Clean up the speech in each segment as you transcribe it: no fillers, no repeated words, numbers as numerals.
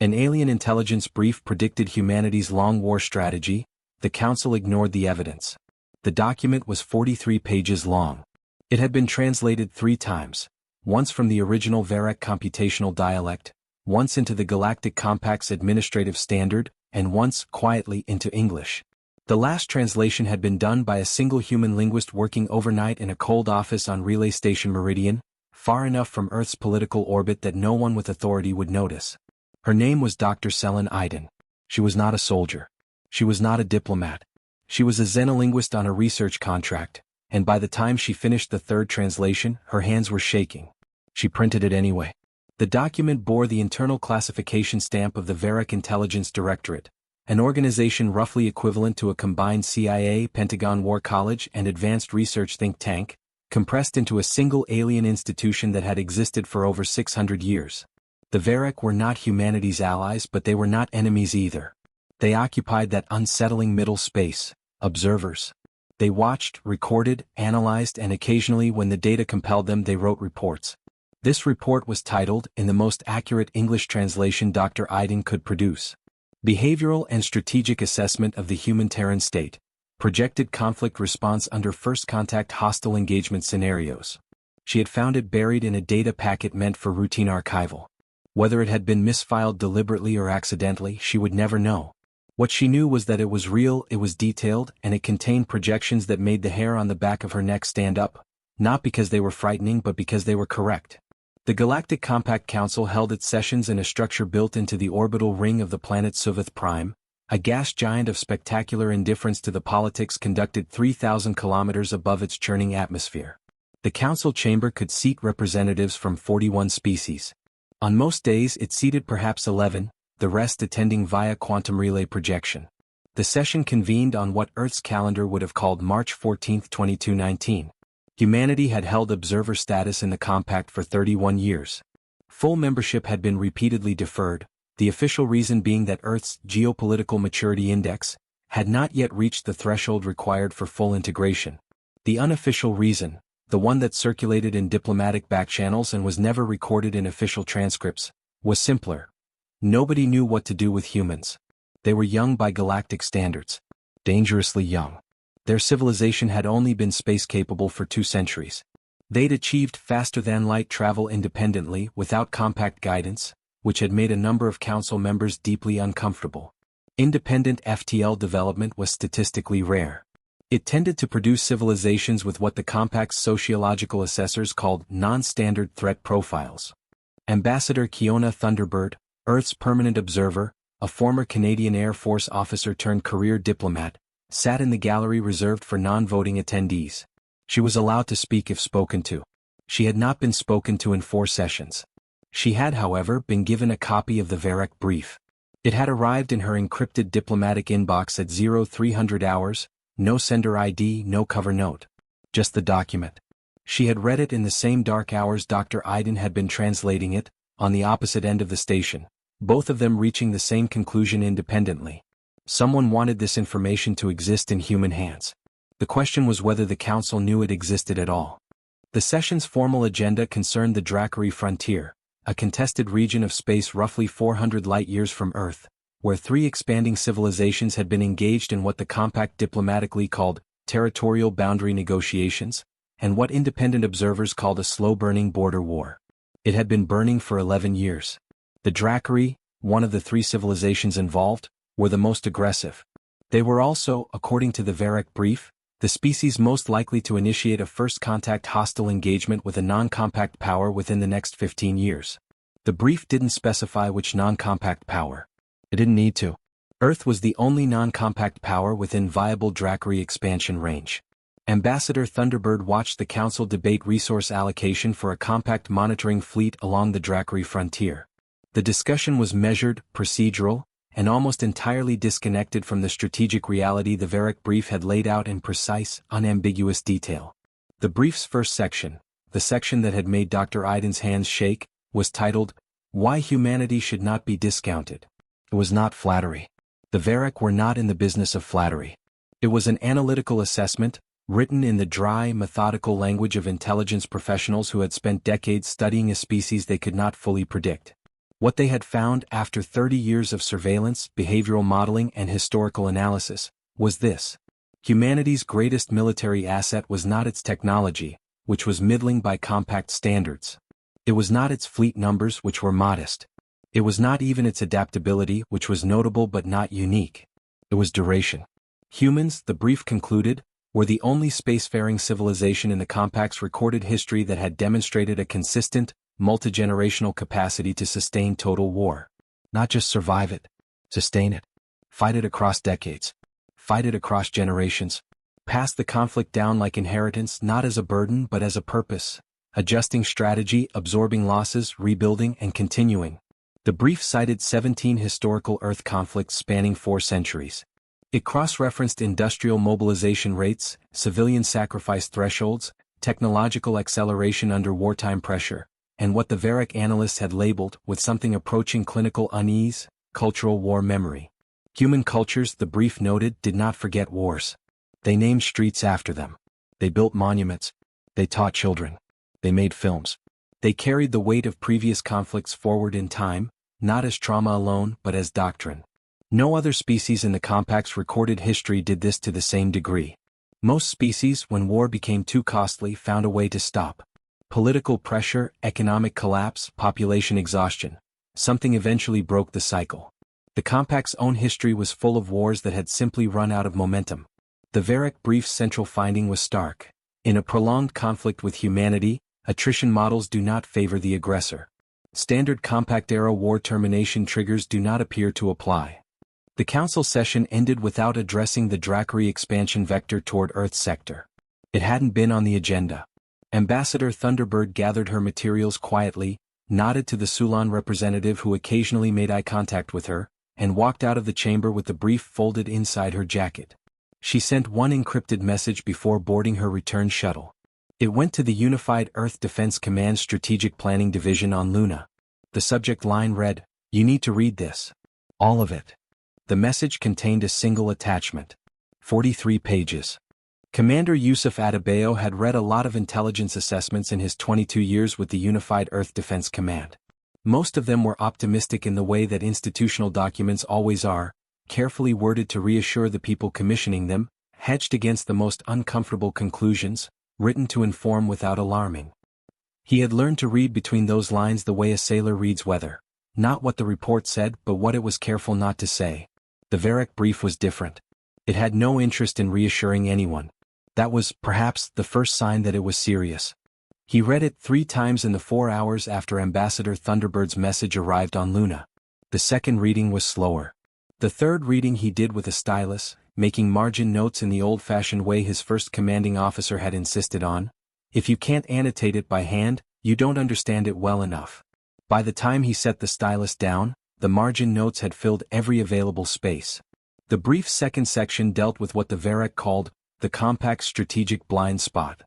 An alien intelligence brief predicted humanity's long war strategy. The Council ignored the evidence. The document was 43 pages long. It had been translated 3 times, once from the original Varrock computational dialect, once into the Galactic Compact's administrative standard, and once, quietly, into English. The last translation had been done by a single human linguist working overnight in a cold office on Relay Station Meridian, far enough from Earth's political orbit that no one with authority would notice. Her name was Dr. Selen Iden. She was not a soldier. She was not a diplomat. She was a xenolinguist on a research contract, and by the time she finished the 3rd translation, her hands were shaking. She printed it anyway. The document bore the internal classification stamp of the Varrock Intelligence Directorate, an organization roughly equivalent to a combined CIA, Pentagon War College, and advanced research think tank, compressed into a single alien institution that had existed for over 600 years. The Varrock were not humanity's allies, but they were not enemies either. They occupied that unsettling middle space, observers. They watched, recorded, analyzed, and occasionally, when the data compelled them, they wrote reports. This report was titled, in the most accurate English translation Dr. Iden could produce, Behavioral and Strategic Assessment of the Human-Terran State, Projected Conflict Response under First Contact Hostile Engagement Scenarios. She had found it buried in a data packet meant for routine archival. Whether it had been misfiled deliberately or accidentally, she would never know. What she knew was that it was real, it was detailed, and it contained projections that made the hair on the back of her neck stand up, not because they were frightening but because they were correct. The Galactic Compact Council held its sessions in a structure built into the orbital ring of the planet Suvith Prime, a gas giant of spectacular indifference to the politics conducted 3,000 kilometers above its churning atmosphere. The council chamber could seat representatives from 41 species. On most days it seated perhaps 11, the rest attending via quantum relay projection. The session convened on what Earth's calendar would have called March 14, 2219. Humanity had held observer status in the Compact for 31 years. Full membership had been repeatedly deferred, the official reason being that Earth's geopolitical maturity index had not yet reached the threshold required for full integration. The unofficial reason, the one that circulated in diplomatic backchannels and was never recorded in official transcripts, was simpler. Nobody knew what to do with humans. They were young by galactic standards. Dangerously young. Their civilization had only been space-capable for 2 centuries. They'd achieved faster-than-light travel independently without compact guidance, which had made a number of council members deeply uncomfortable. Independent FTL development was statistically rare. It tended to produce civilizations with what the Compact's sociological assessors called non-standard threat profiles. Ambassador Kiona Thunderbird, Earth's permanent observer, a former Canadian Air Force officer turned career diplomat, sat in the gallery reserved for non-voting attendees. She was allowed to speak if spoken to. She had not been spoken to in 4 sessions. She had, however, been given a copy of the Varrock brief. It had arrived in her encrypted diplomatic inbox at 0300 hours, no sender ID, no cover note. Just the document. She had read it in the same dark hours Dr. Iden had been translating it, on the opposite end of the station, both of them reaching the same conclusion independently. Someone wanted this information to exist in human hands. The question was whether the council knew it existed at all. The session's formal agenda concerned the Dracari frontier, a contested region of space roughly 400 light-years from Earth, where 3 expanding civilizations had been engaged in what the Compact diplomatically called territorial boundary negotiations, and what independent observers called a slow-burning border war. It had been burning for 11 years. The Dracari, one of the 3 civilizations involved, were the most aggressive. They were also, according to the Varrock brief, the species most likely to initiate a first-contact hostile engagement with a non-compact power within the next 15 years. The brief didn't specify which non-compact power. It didn't need to. Earth was the only non-compact power within viable Dracari expansion range. Ambassador Thunderbird watched the council debate resource allocation for a compact monitoring fleet along the Dracari frontier. The discussion was measured, procedural, and almost entirely disconnected from the strategic reality the Varrock brief had laid out in precise, unambiguous detail. The brief's first section, the section that had made Dr. Iden's hands shake, was titled, Why Humanity Should Not Be Discounted. It was not flattery. The Varrock were not in the business of flattery. It was an analytical assessment, written in the dry, methodical language of intelligence professionals who had spent decades studying a species they could not fully predict. What they had found after 30 years of surveillance, behavioral modeling and historical analysis was this. Humanity's greatest military asset was not its technology, which was middling by compact standards. It was not its fleet numbers, which were modest. It was not even its adaptability, which was notable but not unique. It was duration. Humans, the brief concluded, were the only spacefaring civilization in the compact's recorded history that had demonstrated a consistent, multi-generational capacity to sustain total war. Not just survive it, sustain it. Fight it across decades. Fight it across generations. Pass the conflict down like inheritance, not as a burden but as a purpose. Adjusting strategy, absorbing losses, rebuilding and continuing. The brief cited 17 historical Earth conflicts spanning 4 centuries. It cross-referenced industrial mobilization rates, civilian sacrifice thresholds, technological acceleration under wartime pressure, and what the Varric analysts had labeled, with something approaching clinical unease, cultural war memory. Human cultures, the brief noted, did not forget wars. They named streets after them. They built monuments. They taught children. They made films. They carried the weight of previous conflicts forward in time, not as trauma alone but as doctrine. No other species in the compact's recorded history did this to the same degree. Most species, when war became too costly, found a way to stop. Political pressure, economic collapse, population exhaustion. Something eventually broke the cycle. The compact's own history was full of wars that had simply run out of momentum. The Varric brief's central finding was stark. In a prolonged conflict with humanity, attrition models do not favor the aggressor. Standard compact-era war termination triggers do not appear to apply. The council session ended without addressing the Dracari expansion vector toward Earth's sector. It hadn't been on the agenda. Ambassador Thunderbird gathered her materials quietly, nodded to the Sulan representative who occasionally made eye contact with her, and walked out of the chamber with the brief folded inside her jacket. She sent one encrypted message before boarding her return shuttle. It went to the Unified Earth Defense Command Strategic Planning Division on Luna. The subject line read, "You need to read this. All of it." The message contained a single attachment. 43 pages. Commander Yusuf Adebayo had read a lot of intelligence assessments in his 22 years with the Unified Earth Defense Command. Most of them were optimistic in the way that institutional documents always are, carefully worded to reassure the people commissioning them, hedged against the most uncomfortable conclusions, written to inform without alarming. He had learned to read between those lines the way a sailor reads weather. Not what the report said, but what it was careful not to say. The Varric brief was different. It had no interest in reassuring anyone. That was, perhaps, the first sign that it was serious. He read it 3 times in the 4 hours after Ambassador Thunderbird's message arrived on Luna. The second reading was slower. The third reading he did with a stylus, making margin notes in the old-fashioned way his first commanding officer had insisted on. If you can't annotate it by hand, you don't understand it well enough. By the time he set the stylus down, the margin notes had filled every available space. The brief second section dealt with what the Varric called the compact strategic blind spot.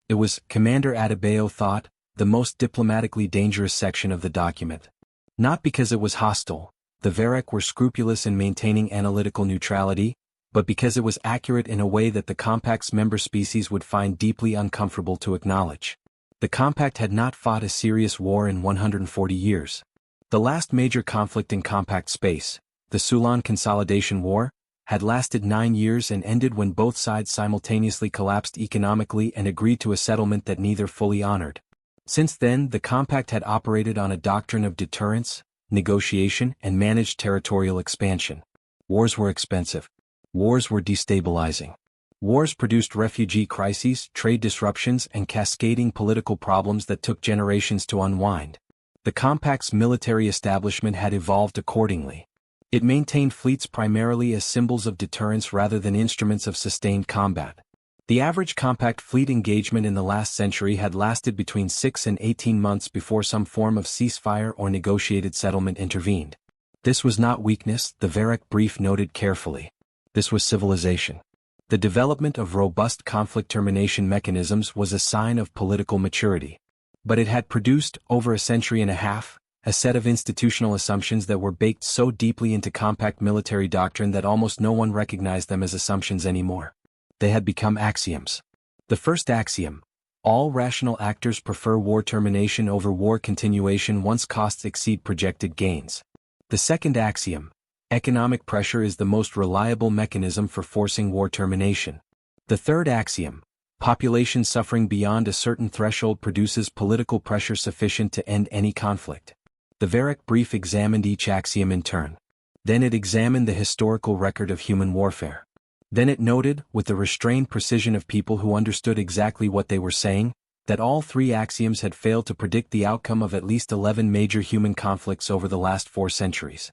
It was, Commander Adebayo thought, the most diplomatically dangerous section of the document. Not because it was hostile, the Varric were scrupulous in maintaining analytical neutrality, but because it was accurate in a way that the compact's member species would find deeply uncomfortable to acknowledge. The compact had not fought a serious war in 140 years. The last major conflict in compact space, the Sulan Consolidation War, had lasted 9 years and ended when both sides simultaneously collapsed economically and agreed to a settlement that neither fully honored. Since then, the compact had operated on a doctrine of deterrence, negotiation, and managed territorial expansion. Wars were expensive. Wars were destabilizing. Wars produced refugee crises, trade disruptions, and cascading political problems that took generations to unwind. The compact's military establishment had evolved accordingly. It maintained fleets primarily as symbols of deterrence rather than instruments of sustained combat. The average compact fleet engagement in the last century had lasted between 6 and 18 months before some form of ceasefire or negotiated settlement intervened. This was not weakness, the Varric brief noted carefully. This was civilization. The development of robust conflict termination mechanisms was a sign of political maturity. But it had produced, over a century and a half, a set of institutional assumptions that were baked so deeply into compact military doctrine that almost no one recognized them as assumptions anymore. They had become axioms. The first axiom, All rational actors prefer war termination over war continuation once costs exceed projected gains. The second axiom: economic pressure is the most reliable mechanism for forcing war termination. The third axiom: population suffering beyond a certain threshold produces political pressure sufficient to end any conflict. The Varrock brief examined each axiom in turn. Then it examined the historical record of human warfare. Then it noted, with the restrained precision of people who understood exactly what they were saying, that all three axioms had failed to predict the outcome of at least 11 major human conflicts over the last 4 centuries.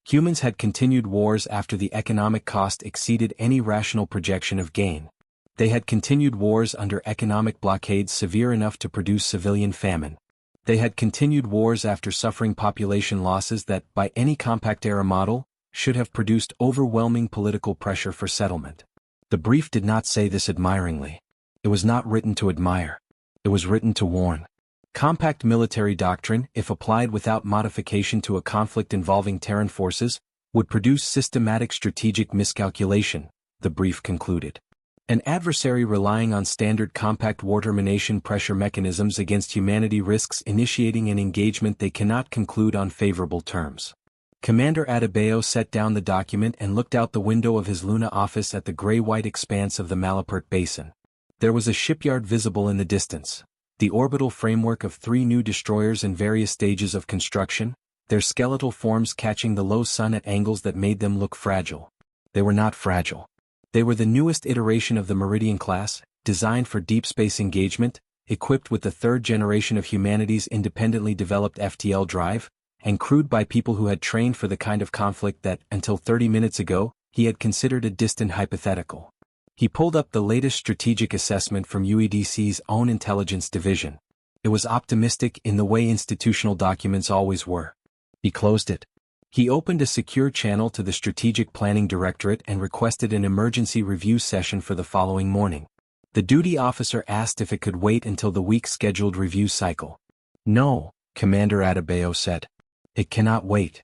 Humans had continued wars after the economic cost exceeded any rational projection of gain. They had continued wars under economic blockades severe enough to produce civilian famine. They had continued wars after suffering population losses that, by any compact-era model, should have produced overwhelming political pressure for settlement. The brief did not say this admiringly. It was not written to admire. It was written to warn. Compact military doctrine, if applied without modification to a conflict involving Terran forces, would produce systematic strategic miscalculation, the brief concluded. An adversary relying on standard compact war termination pressure mechanisms against humanity risks initiating an engagement they cannot conclude on favorable terms. Commander Adebayo set down the document and looked out the window of his Luna office at the gray-white expanse of the Malapert Basin. There was a shipyard visible in the distance, the orbital framework of 3 new destroyers in various stages of construction, their skeletal forms catching the low sun at angles that made them look fragile. They were not fragile. They were the newest iteration of the Meridian class, designed for deep space engagement, equipped with the 3rd generation of humanity's independently developed FTL drive, and crewed by people who had trained for the kind of conflict that, until 30 minutes ago, he had considered a distant hypothetical. He pulled up the latest strategic assessment from UEDC's own intelligence division. It was optimistic in the way institutional documents always were. He closed it. He opened a secure channel to the Strategic Planning Directorate and requested an emergency review session for the following morning. The duty officer asked if it could wait until the week's scheduled review cycle. No, Commander Adebayo said. It cannot wait.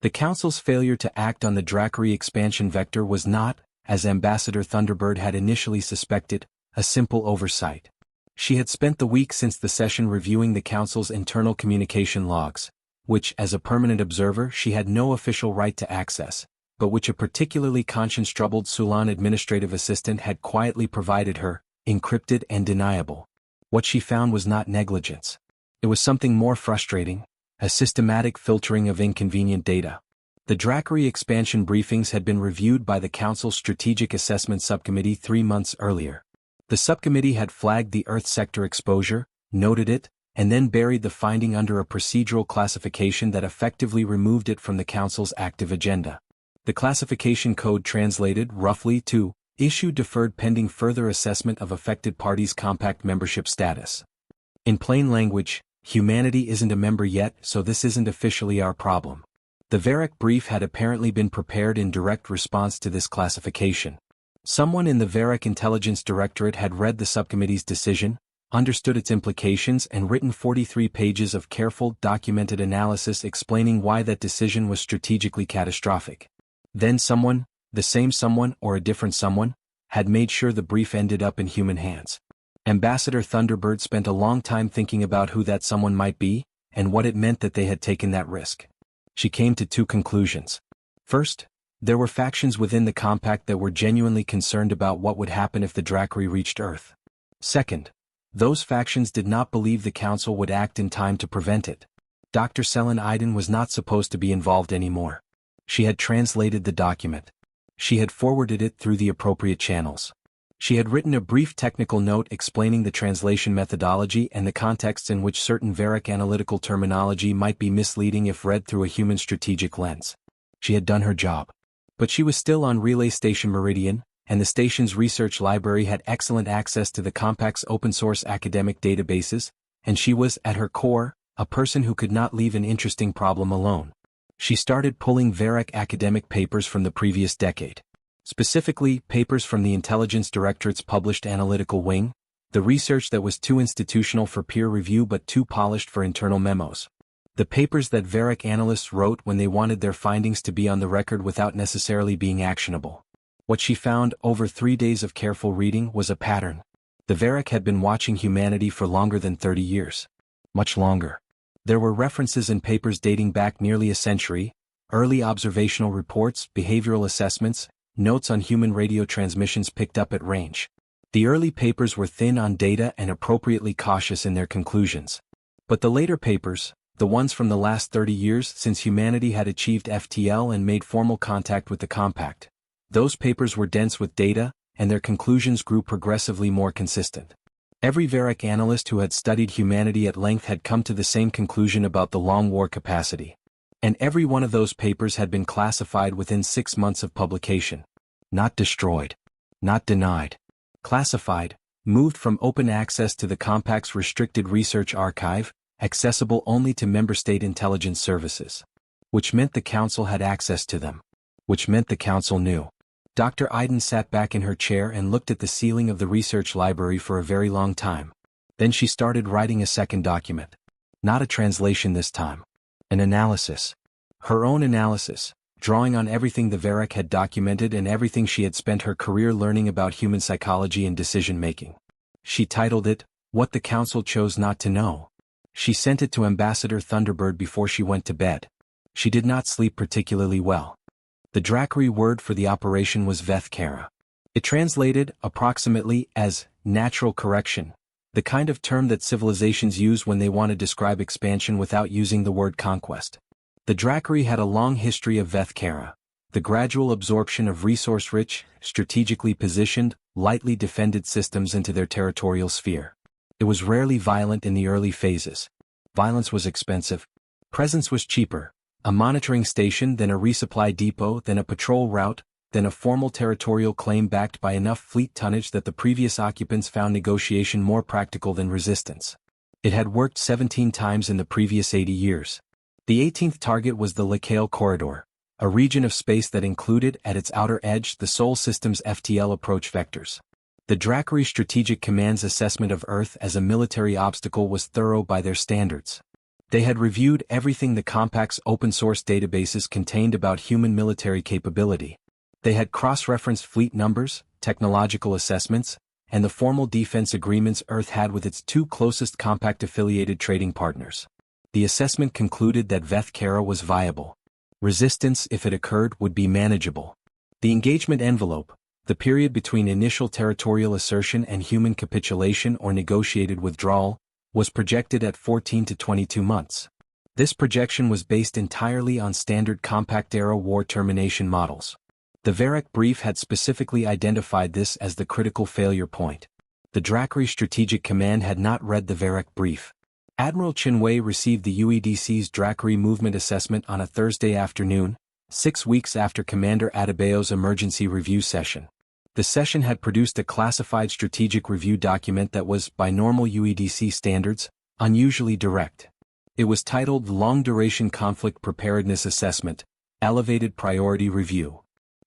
The Council's failure to act on the Drackery expansion vector was not, as Ambassador Thunderbird had initially suspected, a simple oversight. She had spent the week since the session reviewing the Council's internal communication logs, which, as a permanent observer, she had no official right to access, but which a particularly conscience-troubled Sulan administrative assistant had quietly provided her, encrypted and deniable. What she found was not negligence. It was something more frustrating, a systematic filtering of inconvenient data. The Drackery expansion briefings had been reviewed by the Council's Strategic Assessment Subcommittee 3 months earlier. The subcommittee had flagged the Earth sector exposure, noted it, and then buried the finding under a procedural classification that effectively removed it from the Council's active agenda. The classification code translated, roughly, to issue deferred pending further assessment of affected parties' compact membership status. In plain language, humanity isn't a member yet, so this isn't officially our problem. The Varrock brief had apparently been prepared in direct response to this classification. Someone in the Varrock Intelligence Directorate had read the subcommittee's decision, understood its implications and written 43 pages of careful, documented analysis explaining why that decision was strategically catastrophic. Then someone, the same someone or a different someone, had made sure the brief ended up in human hands. Ambassador Thunderbird spent a long time thinking about who that someone might be, and what it meant that they had taken that risk. She came to 2 conclusions. First, there were factions within the compact that were genuinely concerned about what would happen if the Drackery reached Earth. Second, those factions did not believe the Council would act in time to prevent it. Dr. Selen Iden was not supposed to be involved anymore. She had translated the document. She had forwarded it through the appropriate channels. She had written a brief technical note explaining the translation methodology and the contexts in which certain Varrock analytical terminology might be misleading if read through a human strategic lens. She had done her job. But she was still on Relay Station Meridian, and the station's research library had excellent access to the Compact's open-source academic databases, and she was, at her core, a person who could not leave an interesting problem alone. She started pulling Varrock academic papers from the previous decade. Specifically, papers from the Intelligence Directorate's published analytical wing, the research that was too institutional for peer review but too polished for internal memos. The papers that Varrock analysts wrote when they wanted their findings to be on the record without necessarily being actionable. What she found over 3 days of careful reading was a pattern. The Varrock had been watching humanity for longer than 30 years. Much longer. There were references in papers dating back nearly a century, early observational reports, behavioral assessments, notes on human radio transmissions picked up at range. The early papers were thin on data and appropriately cautious in their conclusions. But the later papers, the ones from the last 30 years since humanity had achieved FTL and made formal contact with the compact, those papers were dense with data, and their conclusions grew progressively more consistent. Every Varrock analyst who had studied humanity at length had come to the same conclusion about the long war capacity. And every one of those papers had been classified within 6 months of publication. Not destroyed. Not denied. Classified, moved from open access to the Compact's restricted research archive, accessible only to member state intelligence services. Which meant the Council had access to them. Which meant the Council knew. Dr. Iden sat back in her chair and looked at the ceiling of the research library for a very long time. Then she started writing a second document. Not a translation this time. An analysis. Her own analysis, drawing on everything the Varrock had documented and everything she had spent her career learning about human psychology and decision-making. She titled it, What the Council Chose Not to Know. She sent it to Ambassador Thunderbird before she went to bed. She did not sleep particularly well. The Dracari word for the operation was Vethkara. It translated, approximately, as natural correction, the kind of term that civilizations use when they want to describe expansion without using the word conquest. The Dracari had a long history of Vethkara, the gradual absorption of resource-rich, strategically positioned, lightly defended systems into their territorial sphere. It was rarely violent in the early phases. Violence was expensive. Presence was cheaper. A monitoring station, then a resupply depot, then a patrol route, then a formal territorial claim backed by enough fleet tonnage that the previous occupants found negotiation more practical than resistance. It had worked 17 times in the previous 80 years. The 18th target was the Lacale Corridor, a region of space that included, at its outer edge, the Sol System's FTL approach vectors. The Dracari Strategic Command's assessment of Earth as a military obstacle was thorough by their standards. They had reviewed everything the Compact's open-source databases contained about human military capability. They had cross-referenced fleet numbers, technological assessments, and the formal defense agreements Earth had with its 2 closest Compact-affiliated trading partners. The assessment concluded that Vethkara was viable. Resistance, if it occurred, would be manageable. The engagement envelope, the period between initial territorial assertion and human capitulation or negotiated withdrawal, was projected at 14 to 22 months. This projection was based entirely on standard Compact-era war termination models. The Varrock brief had specifically identified this as the critical failure point. The Dracari Strategic Command had not read the Varrock brief. Admiral Chinwei received the UEDC's Dracari movement assessment on a Thursday afternoon, 6 weeks after Commander Adebayo's emergency review session. The session had produced a classified strategic review document that was, by normal UEDC standards, unusually direct. It was titled Long Duration Conflict Preparedness Assessment, Elevated Priority Review.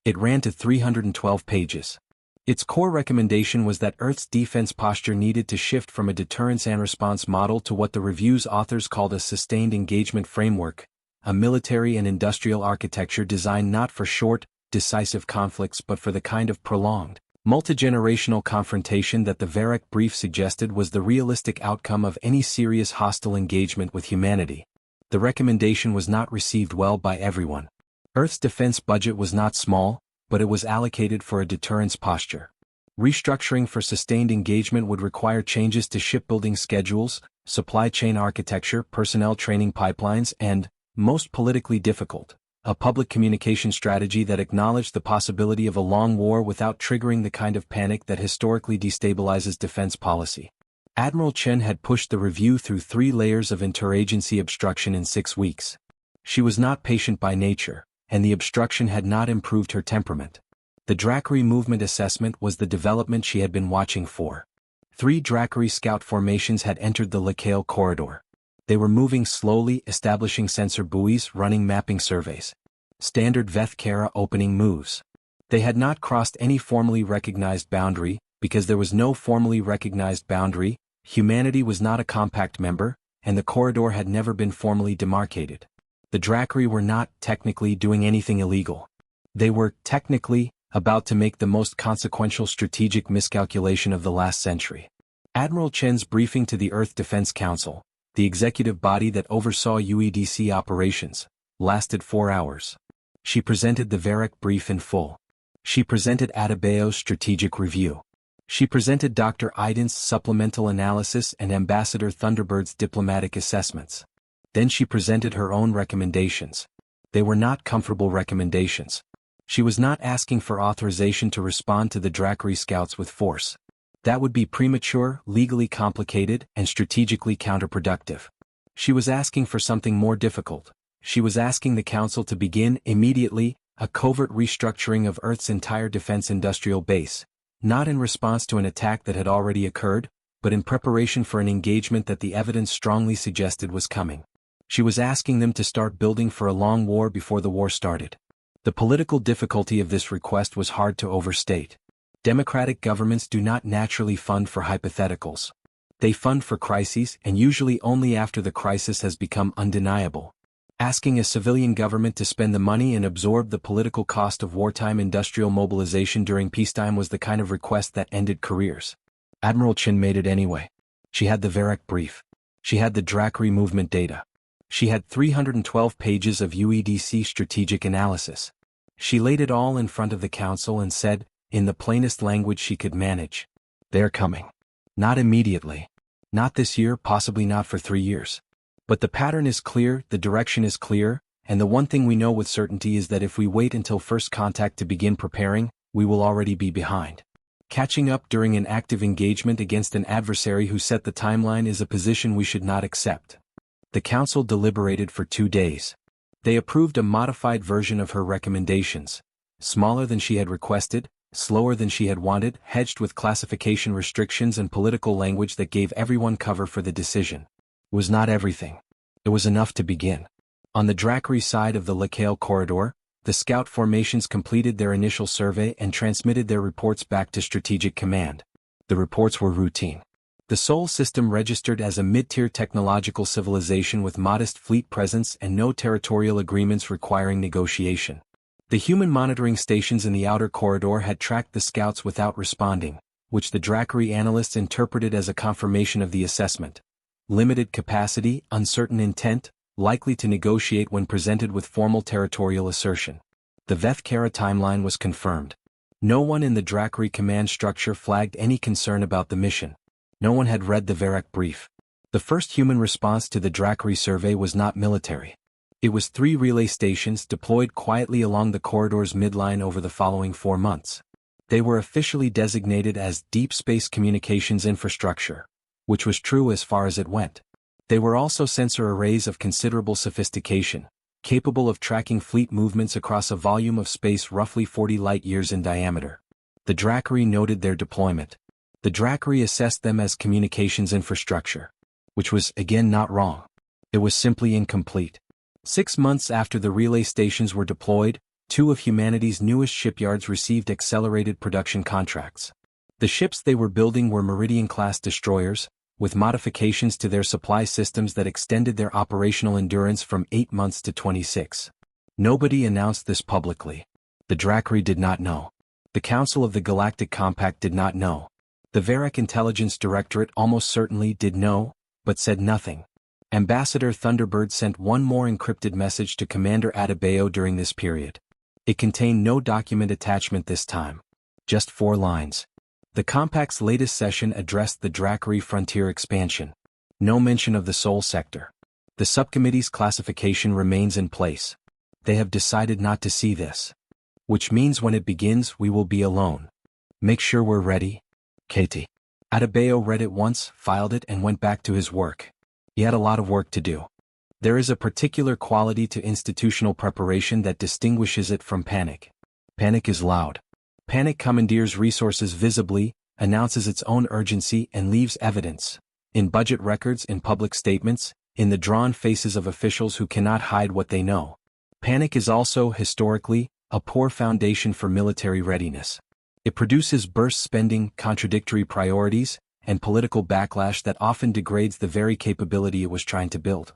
It ran to 312 pages. Its core recommendation was that Earth's defense posture needed to shift from a deterrence and response model to what the review's authors called a sustained engagement framework, a military and industrial architecture designed not for short, decisive conflicts but for the kind of prolonged, multi-generational confrontation that the Varrock brief suggested was the realistic outcome of any serious hostile engagement with humanity. The recommendation was not received well by everyone. Earth's defense budget was not small, but it was allocated for a deterrence posture. Restructuring for sustained engagement would require changes to shipbuilding schedules, supply chain architecture, personnel training pipelines, and, most politically difficult, a public communication strategy that acknowledged the possibility of a long war without triggering the kind of panic that historically destabilizes defense policy. Admiral Chen had pushed the review through 3 layers of interagency obstruction in 6 weeks. She was not patient by nature, and the obstruction had not improved her temperament. The Dracari movement assessment was the development she had been watching for. 3 Dracari scout formations had entered the Lacale Corridor. They were moving slowly, establishing sensor buoys, running mapping surveys. Standard Vethkara opening moves. They had not crossed any formally recognized boundary, because there was no formally recognized boundary, humanity was not a Compact member, and the corridor had never been formally demarcated. The Dracari were not, technically, doing anything illegal. They were, technically, about to make the most consequential strategic miscalculation of the last century. Admiral Chen's briefing to the Earth Defense Council, the executive body that oversaw UEDC operations, lasted 4 hours. She presented the Varec brief in full. She presented Adebayo's strategic review. She presented Dr. Iden's supplemental analysis and Ambassador Thunderbird's diplomatic assessments. Then she presented her own recommendations. They were not comfortable recommendations. She was not asking for authorization to respond to the Drakri scouts with force. That would be premature, legally complicated, and strategically counterproductive. She was asking for something more difficult. She was asking the Council to begin, immediately, a covert restructuring of Earth's entire defense industrial base, not in response to an attack that had already occurred, but in preparation for an engagement that the evidence strongly suggested was coming. She was asking them to start building for a long war before the war started. The political difficulty of this request was hard to overstate. Democratic governments do not naturally fund for hypotheticals. They fund for crises, and usually only after the crisis has become undeniable. Asking a civilian government to spend the money and absorb the political cost of wartime industrial mobilization during peacetime was the kind of request that ended careers. Admiral Chen made it anyway. She had the Varec brief. She had the Drakri movement data. She had 312 pages of UEDC strategic analysis. She laid it all in front of the Council and said, in the plainest language she could manage, "They're coming. Not immediately. Not this year, possibly not for 3 years. But the pattern is clear, the direction is clear, and the one thing we know with certainty is that if we wait until first contact to begin preparing, we will already be behind. Catching up during an active engagement against an adversary who set the timeline is a position we should not accept." The Council deliberated for 2 days. They approved a modified version of her recommendations, smaller than she had requested, slower than she had wanted, hedged with classification restrictions and political language that gave everyone cover for the decision. It was not everything. It was enough to begin. On the Drakri side of the Lekale corridor, the scout formations completed their initial survey and transmitted their reports back to Strategic Command. The reports were routine. The Sol system registered as a mid-tier technological civilization with modest fleet presence and no territorial agreements requiring negotiation. The human monitoring stations in the outer corridor had tracked the scouts without responding, which the Drakri analysts interpreted as a confirmation of the assessment. Limited capacity, uncertain intent, likely to negotiate when presented with formal territorial assertion. The Vethkara timeline was confirmed. No one in the Drakri command structure flagged any concern about the mission. No one had read the Varec brief. The first human response to the Drakri survey was not military. It was 3 relay stations deployed quietly along the corridor's midline over the following 4 months. They were officially designated as Deep Space Communications Infrastructure, which was true as far as it went. They were also sensor arrays of considerable sophistication, capable of tracking fleet movements across a volume of space roughly 40 light-years in diameter. The Drakri noted their deployment. The Drakri assessed them as communications infrastructure, which was, again, not wrong. It was simply incomplete. 6 months after the relay stations were deployed, 2 of humanity's newest shipyards received accelerated production contracts. The ships they were building were Meridian-class destroyers, with modifications to their supply systems that extended their operational endurance from 8 months to 26. Nobody announced this publicly. The Drakri did not know. The Council of the Galactic Compact did not know. The Varec Intelligence Directorate almost certainly did know, but said nothing. Ambassador Thunderbird sent one more encrypted message to Commander Adebayo during this period. It contained no document attachment this time. Just 4 lines. The Compact's latest session addressed the Drakri frontier expansion. No mention of the Sol sector. The subcommittee's classification remains in place. They have decided not to see this. Which means when it begins we will be alone. Make sure we're ready. Katie. Adebayo read it once, filed it and went back to his work. He had a lot of work to do. There is a particular quality to institutional preparation that distinguishes it from panic. Panic is loud. Panic commandeers resources visibly, announces its own urgency and leaves evidence. In budget records, in public statements, in the drawn faces of officials who cannot hide what they know. Panic is also, historically, a poor foundation for military readiness. It produces burst spending, contradictory priorities, and political backlash that often degrades the very capability it was trying to build.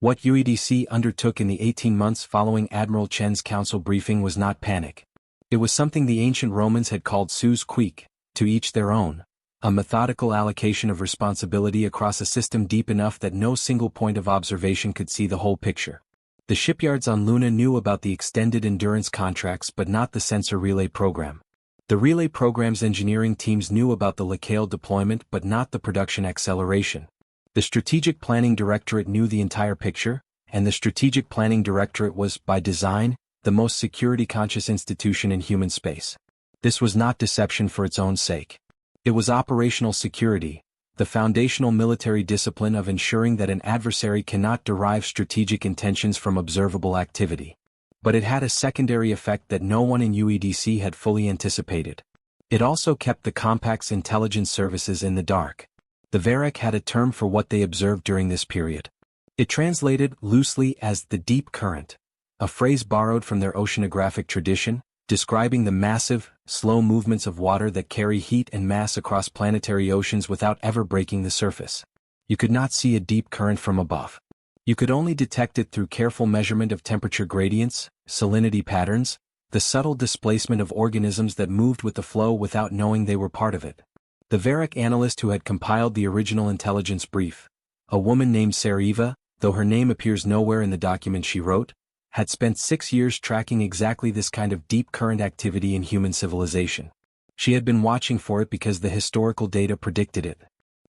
What UEDC undertook in the 18 months following Admiral Chen's council briefing was not panic. It was something the ancient Romans had called sus cuique, to each their own, a methodical allocation of responsibility across a system deep enough that no single point of observation could see the whole picture. The shipyards on Luna knew about the extended endurance contracts but not the sensor relay program. The relay program's engineering teams knew about the locale deployment but not the production acceleration. The Strategic Planning Directorate knew the entire picture, and the Strategic Planning Directorate was, by design, the most security-conscious institution in human space. This was not deception for its own sake. It was operational security, the foundational military discipline of ensuring that an adversary cannot derive strategic intentions from observable activity. But it had a secondary effect that no one in UEDC had fully anticipated. It also kept the Compact's intelligence services in the dark. The Varec had a term for what they observed during this period. It translated loosely as the deep current, a phrase borrowed from their oceanographic tradition, describing the massive, slow movements of water that carry heat and mass across planetary oceans without ever breaking the surface. You could not see a deep current from above. You could only detect it through careful measurement of temperature gradients, salinity patterns, the subtle displacement of organisms that moved with the flow without knowing they were part of it. The Varec analyst who had compiled the original intelligence brief, a woman named Sariva, though her name appears nowhere in the document she wrote, had spent 6 years tracking exactly this kind of deep current activity in human civilization. She had been watching for it because the historical data predicted it.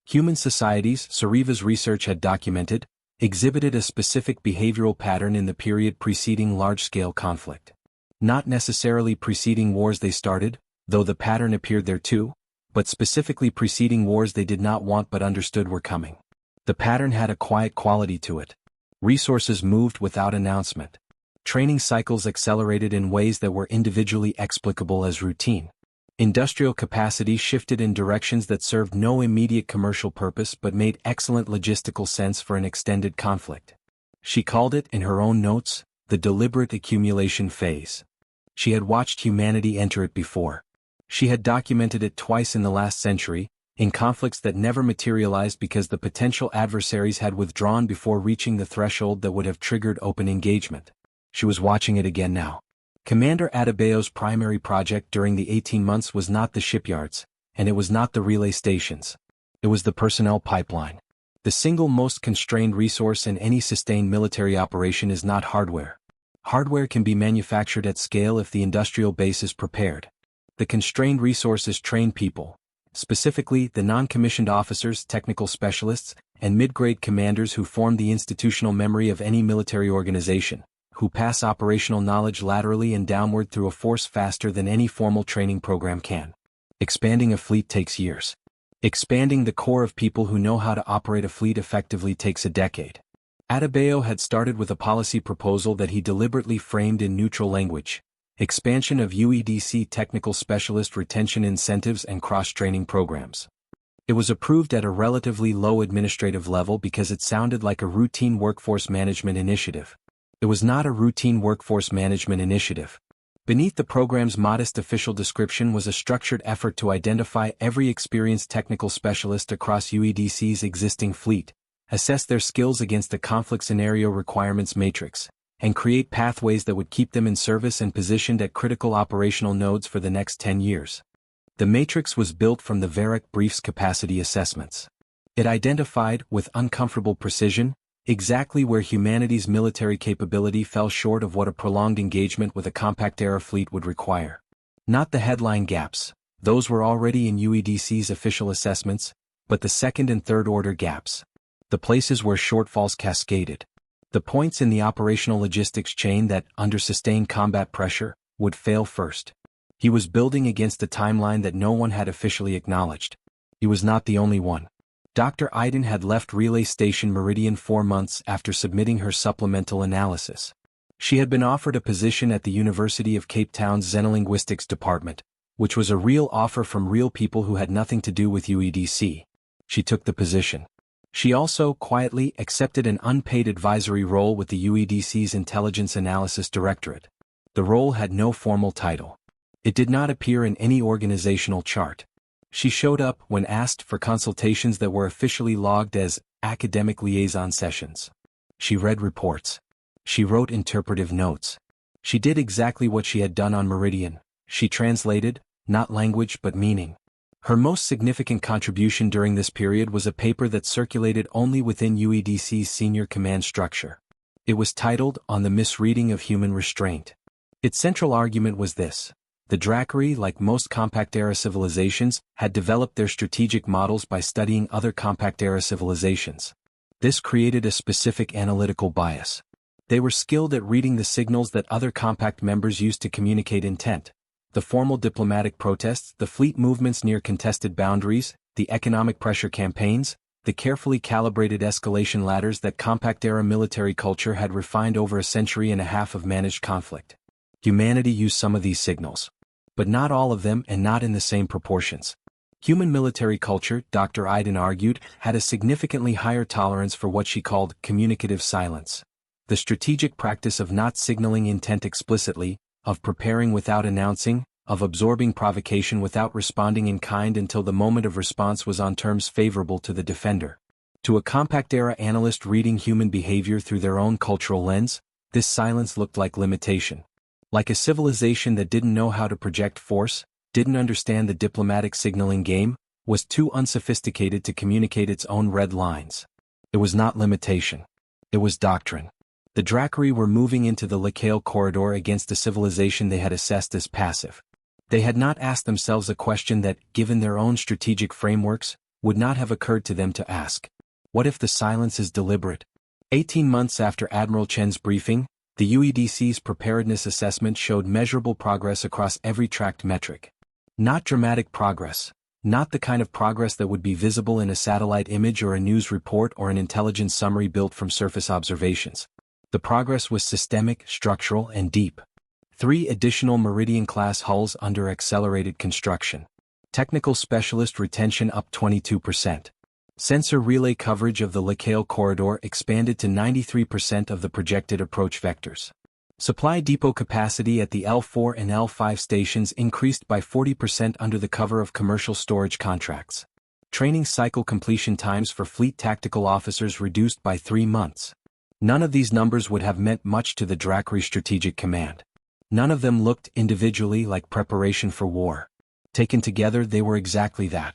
Human societies, Sariva's research had documented, exhibited a specific behavioral pattern in the period preceding large-scale conflict. Not necessarily preceding wars they started, though the pattern appeared there too, but specifically preceding wars they did not want but understood were coming. The pattern had a quiet quality to it. Resources moved without announcement. Training cycles accelerated in ways that were individually explicable as routine. Industrial capacity shifted in directions that served no immediate commercial purpose but made excellent logistical sense for an extended conflict. She called it, in her own notes, the deliberate accumulation phase. She had watched humanity enter it before. She had documented it twice in the last century, in conflicts that never materialized because the potential adversaries had withdrawn before reaching the threshold that would have triggered open engagement. She was watching it again now. Commander Adebayo's primary project during the 18 months was not the shipyards, and it was not the relay stations. It was the personnel pipeline. The single most constrained resource in any sustained military operation is not hardware. Hardware can be manufactured at scale if the industrial base is prepared. The constrained resource is trained people, specifically the non-commissioned officers, technical specialists, and mid-grade commanders who form the institutional memory of any military organization, who pass operational knowledge laterally and downward through a force faster than any formal training program can. Expanding a fleet takes years. Expanding the core of people who know how to operate a fleet effectively takes a decade. Adebayo had started with a policy proposal that he deliberately framed in neutral language: expansion of UEDC technical specialist retention incentives and cross-training programs. It was approved at a relatively low administrative level because it sounded like a routine workforce management initiative. It was not a routine workforce management initiative. Beneath the program's modest official description was a structured effort to identify every experienced technical specialist across UEDC's existing fleet, assess their skills against a conflict scenario requirements matrix, and create pathways that would keep them in service and positioned at critical operational nodes for the next 10 years. The matrix was built from the Varec brief's capacity assessments. It identified, with uncomfortable precision, exactly where humanity's military capability fell short of what a prolonged engagement with a compact-era fleet would require. Not the headline gaps, those were already in UEDC's official assessments, but the second and third-order gaps. The places where shortfalls cascaded. The points in the operational logistics chain that, under sustained combat pressure, would fail first. He was building against a timeline that no one had officially acknowledged. He was not the only one. Dr. Iden had left Relay Station Meridian 4 months after submitting her supplemental analysis. She had been offered a position at the University of Cape Town's Xenolinguistics department, which was a real offer from real people who had nothing to do with UEDC. She took the position. She also, quietly, accepted an unpaid advisory role with the UEDC's Intelligence Analysis Directorate. The role had no formal title. It did not appear in any organizational chart. She showed up when asked for consultations that were officially logged as academic liaison sessions. She read reports. She wrote interpretive notes. She did exactly what she had done on Meridian, She translated, not language but meaning. Her most significant contribution during this period was a paper that circulated only within UEDC's senior command structure. It was titled On the Misreading of Human Restraint. Its central argument was this: the Dracari, like most compact-era civilizations, had developed their strategic models by studying other compact-era civilizations. This created a specific analytical bias. They were skilled at reading the signals that other compact members used to communicate intent: the formal diplomatic protests, the fleet movements near contested boundaries, the economic pressure campaigns, the carefully calibrated escalation ladders that compact-era military culture had refined over a century and a half of managed conflict. Humanity used some of these signals, but not all of them and not in the same proportions. Human military culture, Dr. Iden argued, had a significantly higher tolerance for what she called communicative silence, the strategic practice of not signaling intent explicitly, of preparing without announcing, of absorbing provocation without responding in kind until the moment of response was on terms favorable to the defender. To a compact-era analyst reading human behavior through their own cultural lens, this silence looked like limitation. Like a civilization that didn't know how to project force, didn't understand the diplomatic signaling game, was too unsophisticated to communicate its own red lines. It was not limitation. It was doctrine. The Dracari were moving into the Lacale corridor against a civilization they had assessed as passive. They had not asked themselves a question that, given their own strategic frameworks, would not have occurred to them to ask. What if the silence is deliberate? 18 months after Admiral Chen's briefing, the UEDC's preparedness assessment showed measurable progress across every tracked metric. Not dramatic progress. Not the kind of progress that would be visible in a satellite image or a news report or an intelligence summary built from surface observations. The progress was systemic, structural, and deep. 3 additional Meridian-class hulls under accelerated construction. Technical specialist retention up 22%. Sensor relay coverage of the Lacale corridor expanded to 93% of the projected approach vectors. Supply depot capacity at the L4 and L5 stations increased by 40% under the cover of commercial storage contracts. Training cycle completion times for fleet tactical officers reduced by 3 months. None of these numbers would have meant much to the Dracari Strategic Command. None of them looked individually like preparation for war. Taken together, they were exactly that.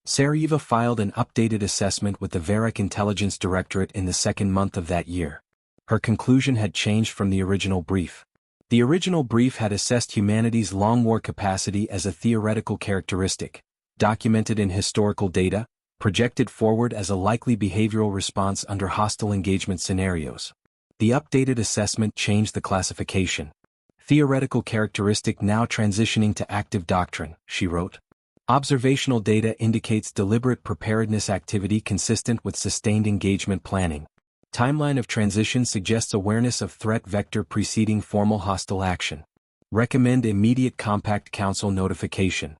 Sarajevo filed an updated assessment with the Varec Intelligence Directorate in the second month of that year. Her conclusion had changed from the original brief. The original brief had assessed humanity's long war capacity as a theoretical characteristic, documented in historical data, projected forward as a likely behavioral response under hostile engagement scenarios. The updated assessment changed the classification. Theoretical characteristic now transitioning to active doctrine, she wrote. Observational data indicates deliberate preparedness activity consistent with sustained engagement planning. Timeline of transition suggests awareness of threat vector preceding formal hostile action. Recommend immediate Compact Council notification.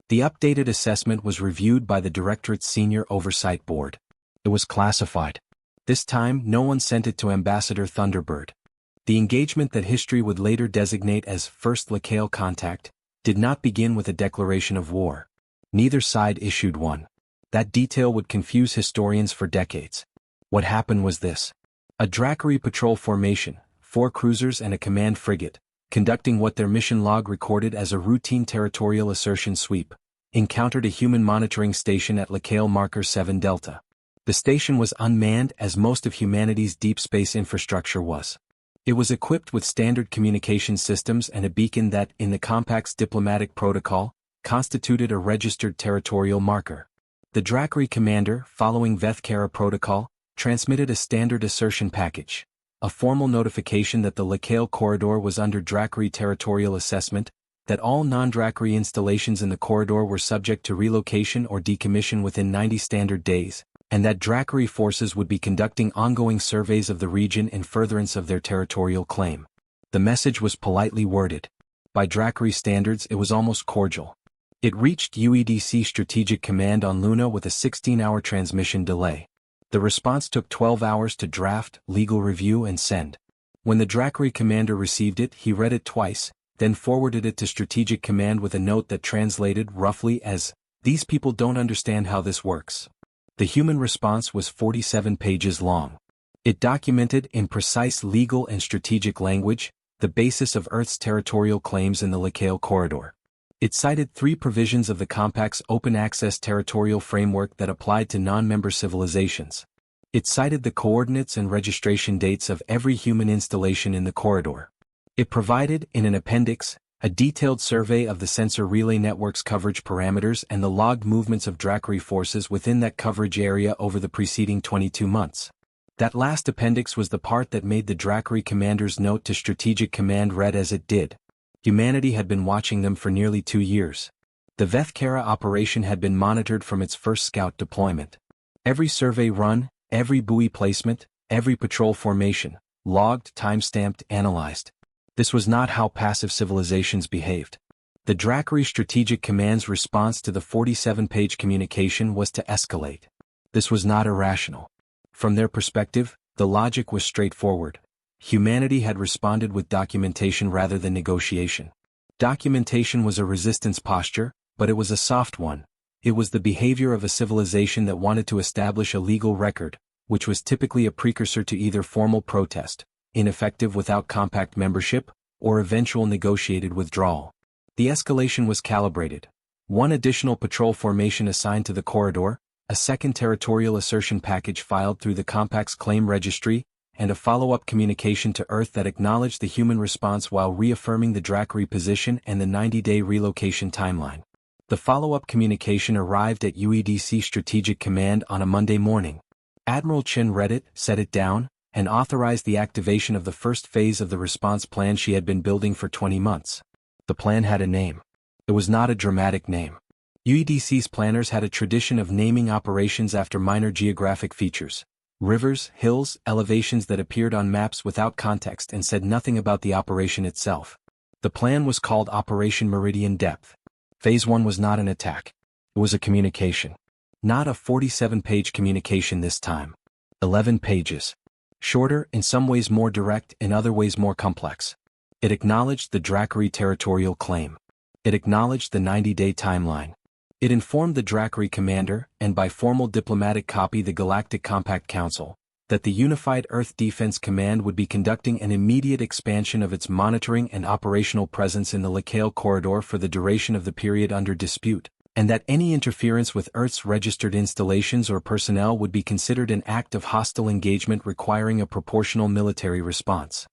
The updated assessment was reviewed by the Directorate's Senior Oversight Board. It was classified. This time, no one sent it to Ambassador Thunderbird. The engagement that history would later designate as First Lacale Contact did not begin with a declaration of war. Neither side issued one. That detail would confuse historians for decades. What happened was this. A Dracari patrol formation, 4 cruisers and a command frigate, conducting what their mission log recorded as a routine territorial assertion sweep, encountered a human monitoring station at Lacale Marker 7 Delta. The station was unmanned as most of humanity's deep space infrastructure was. It was equipped with standard communication systems and a beacon that, in the Compact's diplomatic protocol, constituted a registered territorial marker. The Dracari commander, following Vethkara protocol, transmitted a standard assertion package, a formal notification that the Lacale corridor was under Dracari territorial assessment, that all non-Dracari installations in the corridor were subject to relocation or decommission within 90 standard days, and that Dracari forces would be conducting ongoing surveys of the region in furtherance of their territorial claim. The message was politely worded. By Dracari standards, it was almost cordial. It reached UEDC Strategic Command on Luna with a 16-hour transmission delay. The response took 12 hours to draft, legal review and send. When the Dracari commander received it, he read it twice, then forwarded it to Strategic Command with a note that translated roughly as, "These people don't understand how this works." The human response was 47 pages long. It documented in precise legal and strategic language the basis of Earth's territorial claims in the Lacale Corridor. It cited 3 provisions of the Compact's open-access territorial framework that applied to non-member civilizations. It cited the coordinates and registration dates of every human installation in the corridor. It provided, in an appendix, a detailed survey of the sensor relay network's coverage parameters and the logged movements of Dracari forces within that coverage area over the preceding 22 months. That last appendix was the part that made the Dracari commander's note to Strategic Command read as it did. Humanity had been watching them for nearly 2 years. The Vethkara operation had been monitored from its first scout deployment. Every survey run, every buoy placement, every patrol formation, logged, time-stamped, analyzed. This was not how passive civilizations behaved. The Dracari Strategic Command's response to the 47-page communication was to escalate. This was not irrational. From their perspective, the logic was straightforward. Humanity had responded with documentation rather than negotiation. Documentation was a resistance posture, but it was a soft one. It was the behavior of a civilization that wanted to establish a legal record, which was typically a precursor to either formal protest, ineffective without compact membership, or eventual negotiated withdrawal. The escalation was calibrated. 1 additional patrol formation assigned to the corridor, a second territorial assertion package filed through the Compact's claim registry, and a follow-up communication to Earth that acknowledged the human response while reaffirming the Dracari position and the 90-day relocation timeline. The follow-up communication arrived at UEDC Strategic Command on a Monday morning. Admiral Chen read it, set it down, and authorized the activation of the first phase of the response plan she had been building for 20 months. The plan had a name. It was not a dramatic name. UEDC's planners had a tradition of naming operations after minor geographic features. Rivers, hills, elevations that appeared on maps without context and said nothing about the operation itself. The plan was called Operation Meridian Depth. Phase 1 was not an attack. It was a communication. Not a 47-page communication this time. 11 pages. Shorter, in some ways more direct, in other ways more complex. It acknowledged the Dracari territorial claim. It acknowledged the 90-day timeline. It informed the Dracari commander, and by formal diplomatic copy the Galactic Compact Council, that the Unified Earth Defense Command would be conducting an immediate expansion of its monitoring and operational presence in the Lacale Corridor for the duration of the period under dispute, and that any interference with Earth's registered installations or personnel would be considered an act of hostile engagement requiring a proportional military response.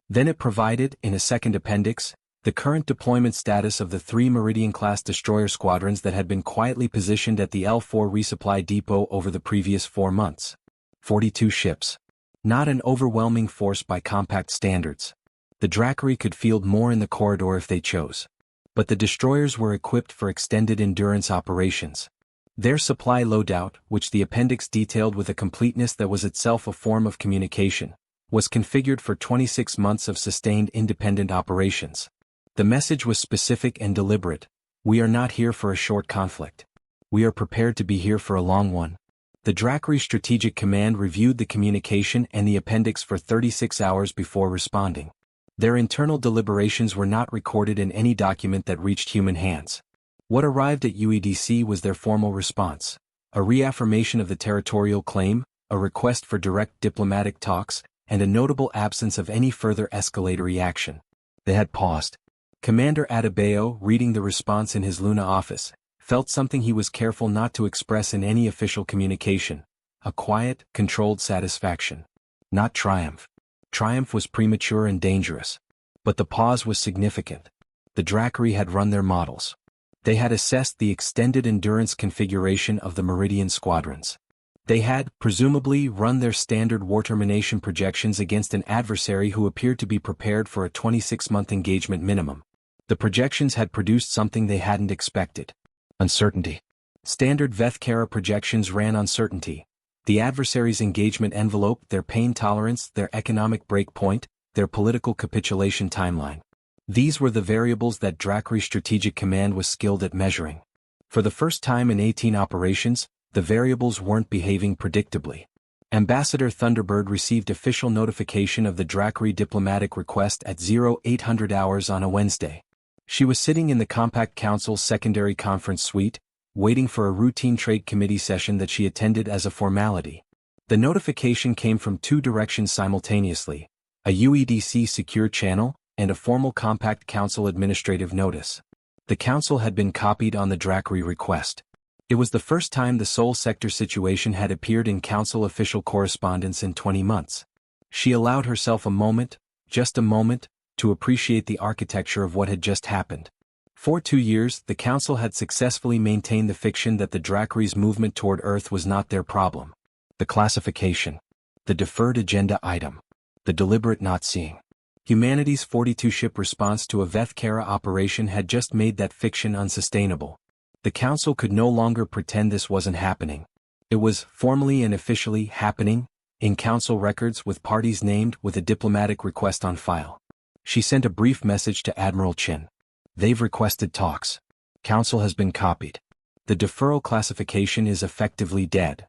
Then it provided, in a second appendix, the current deployment status of the 3 Meridian-class destroyer squadrons that had been quietly positioned at the L4 resupply depot over the previous 4 months. 42 ships. Not an overwhelming force by compact standards. The Dracari could field more in the corridor if they chose. But the destroyers were equipped for extended endurance operations. Their supply loadout, which the appendix detailed with a completeness that was itself a form of communication, was configured for 26 months of sustained independent operations. The message was specific and deliberate. We are not here for a short conflict. We are prepared to be here for a long one. The Dracari Strategic Command reviewed the communication and the appendix for 36 hours before responding. Their internal deliberations were not recorded in any document that reached human hands. What arrived at UEDC was their formal response. A reaffirmation of the territorial claim, a request for direct diplomatic talks, and a notable absence of any further escalatory action. They had paused. Commander Adebayo, reading the response in his Luna office, felt something he was careful not to express in any official communication. A quiet, controlled satisfaction. Not triumph. Triumph was premature and dangerous. But the pause was significant. The Dracari had run their models. They had assessed the extended endurance configuration of the Meridian squadrons. They had, presumably, run their standard war termination projections against an adversary who appeared to be prepared for a 26-month engagement minimum. The projections had produced something they hadn't expected. Uncertainty. Standard Vethkara projections ran uncertainty. The adversary's engagement envelope, their pain tolerance, their economic breakpoint, their political capitulation timeline. These were the variables that Dracari Strategic Command was skilled at measuring. For the first time in 18 operations, the variables weren't behaving predictably. Ambassador Thunderbird received official notification of the Dracari diplomatic request at 0800 hours on a Wednesday. She was sitting in the Compact Council's secondary conference suite, waiting for a routine trade committee session that she attended as a formality. The notification came from 2 directions simultaneously, a UEDC secure channel, and a formal Compact Council administrative notice. The council had been copied on the Drakri request. It was the first time the Sol Sector situation had appeared in council official correspondence in 20 months. She allowed herself a moment, just a moment, to appreciate the architecture of what had just happened. For 2 years, the council had successfully maintained the fiction that the Drakri's movement toward Earth was not their problem. The classification. The deferred agenda item. The deliberate not seeing. Humanity's 42-ship response to a Vethkara operation had just made that fiction unsustainable. The council could no longer pretend this wasn't happening. It was, formally and officially, happening, in council records with parties named with a diplomatic request on file. She sent a brief message to Admiral Chin. They've requested talks. Council has been copied. The deferral classification is effectively dead.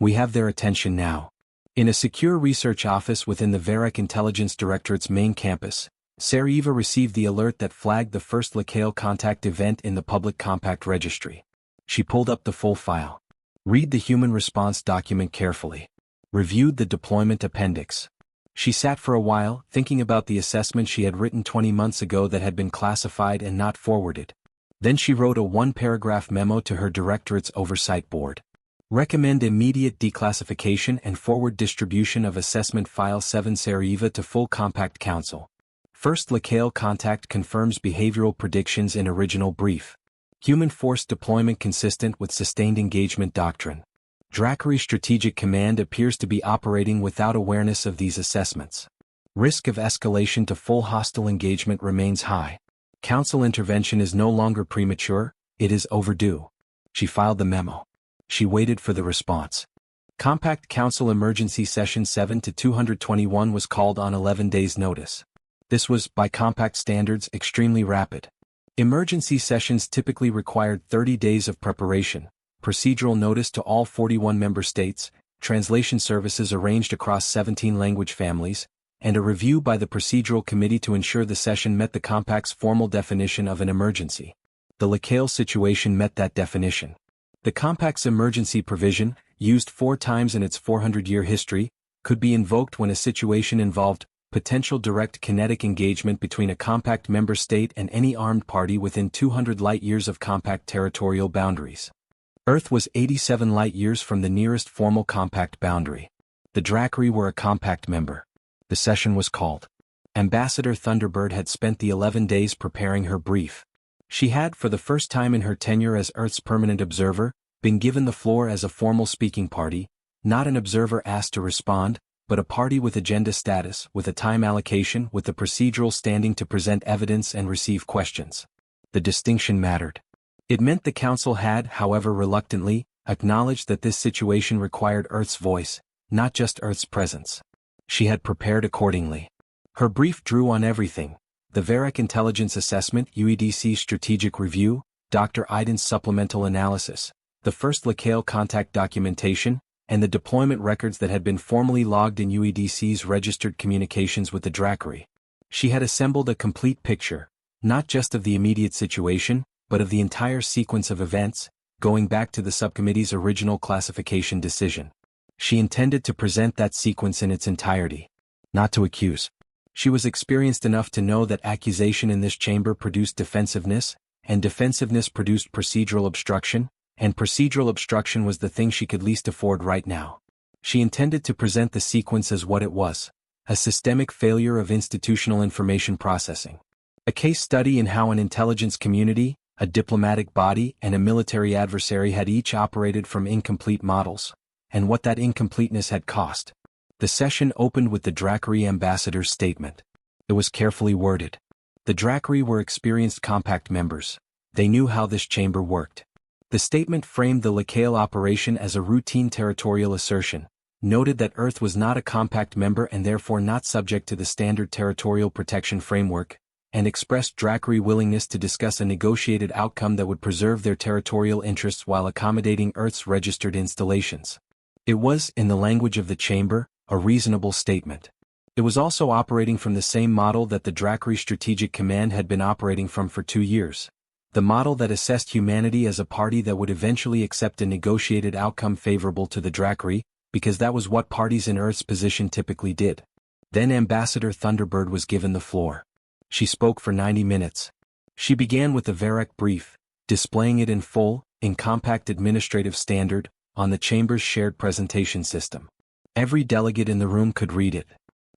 We have their attention now. In a secure research office within the Varek Intelligence Directorate's main campus, Sarajevo received the alert that flagged the first locale contact event in the public compact registry. She pulled up the full file. Read the human response document carefully. Reviewed the deployment appendix. She sat for a while, thinking about the assessment she had written 20 months ago that had been classified and not forwarded. Then she wrote a 1-paragraph memo to her directorate's oversight board. Recommend immediate declassification and forward distribution of Assessment File 7 Sarajevo to full Compact Council. First locale contact confirms behavioral predictions in original brief. Human force deployment consistent with sustained engagement doctrine. Drakri Strategic Command appears to be operating without awareness of these assessments. Risk of escalation to full hostile engagement remains high. Council intervention is no longer premature, it is overdue. She filed the memo. She waited for the response. Compact Council Emergency Session 7-221 was called on 11 days' notice. This was, by compact standards, extremely rapid. Emergency sessions typically required 30 days of preparation, procedural notice to all 41 member states, translation services arranged across 17 language families, and a review by the procedural committee to ensure the session met the compact's formal definition of an emergency. The locale situation met that definition. The compact's emergency provision, used 4 times in its 400-year history, could be invoked when a situation involved potential direct kinetic engagement between a compact member state and any armed party within 200 light-years of compact territorial boundaries. Earth was 87 light-years from the nearest formal compact boundary. The Drakri were a compact member. The session was called. Ambassador Thunderbird had spent the 11 days preparing her brief. She had, for the first time in her tenure as Earth's permanent observer, been given the floor as a formal speaking party, not an observer asked to respond, but a party with agenda status, with a time allocation, with the procedural standing to present evidence and receive questions. The distinction mattered. It meant the Council had, however reluctantly, acknowledged that this situation required Earth's voice, not just Earth's presence. She had prepared accordingly. Her brief drew on everything: the Varek Intelligence Assessment UEDC Strategic Review, Dr. Iden's Supplemental Analysis, the first locale contact documentation, and the deployment records that had been formally logged in UEDC's registered communications with the Drakri. She had assembled a complete picture, not just of the immediate situation, but of the entire sequence of events, going back to the subcommittee's original classification decision. She intended to present that sequence in its entirety. Not to accuse. She was experienced enough to know that accusation in this chamber produced defensiveness, and defensiveness produced procedural obstruction, and procedural obstruction was the thing she could least afford right now. She intended to present the sequence as what it was: a systemic failure of institutional information processing. A case study in how an intelligence community, a diplomatic body, and a military adversary had each operated from incomplete models, and what that incompleteness had cost. The session opened with the Drakri ambassador's statement. It was carefully worded. The Drakri were experienced compact members. They knew how this chamber worked. The statement framed the locale operation as a routine territorial assertion, noted that Earth was not a compact member and therefore not subject to the standard territorial protection framework, and expressed Drakri willingness to discuss a negotiated outcome that would preserve their territorial interests while accommodating Earth's registered installations. It was, in the language of the chamber, a reasonable statement. It was also operating from the same model that the Drakri Strategic Command had been operating from for 2 years. The model that assessed humanity as a party that would eventually accept a negotiated outcome favorable to the Drakri, because that was what parties in Earth's position typically did. Then Ambassador Thunderbird was given the floor. She spoke for 90 minutes. She began with the VEREC brief, displaying it in full, in compact administrative standard, on the chamber's shared presentation system. Every delegate in the room could read it.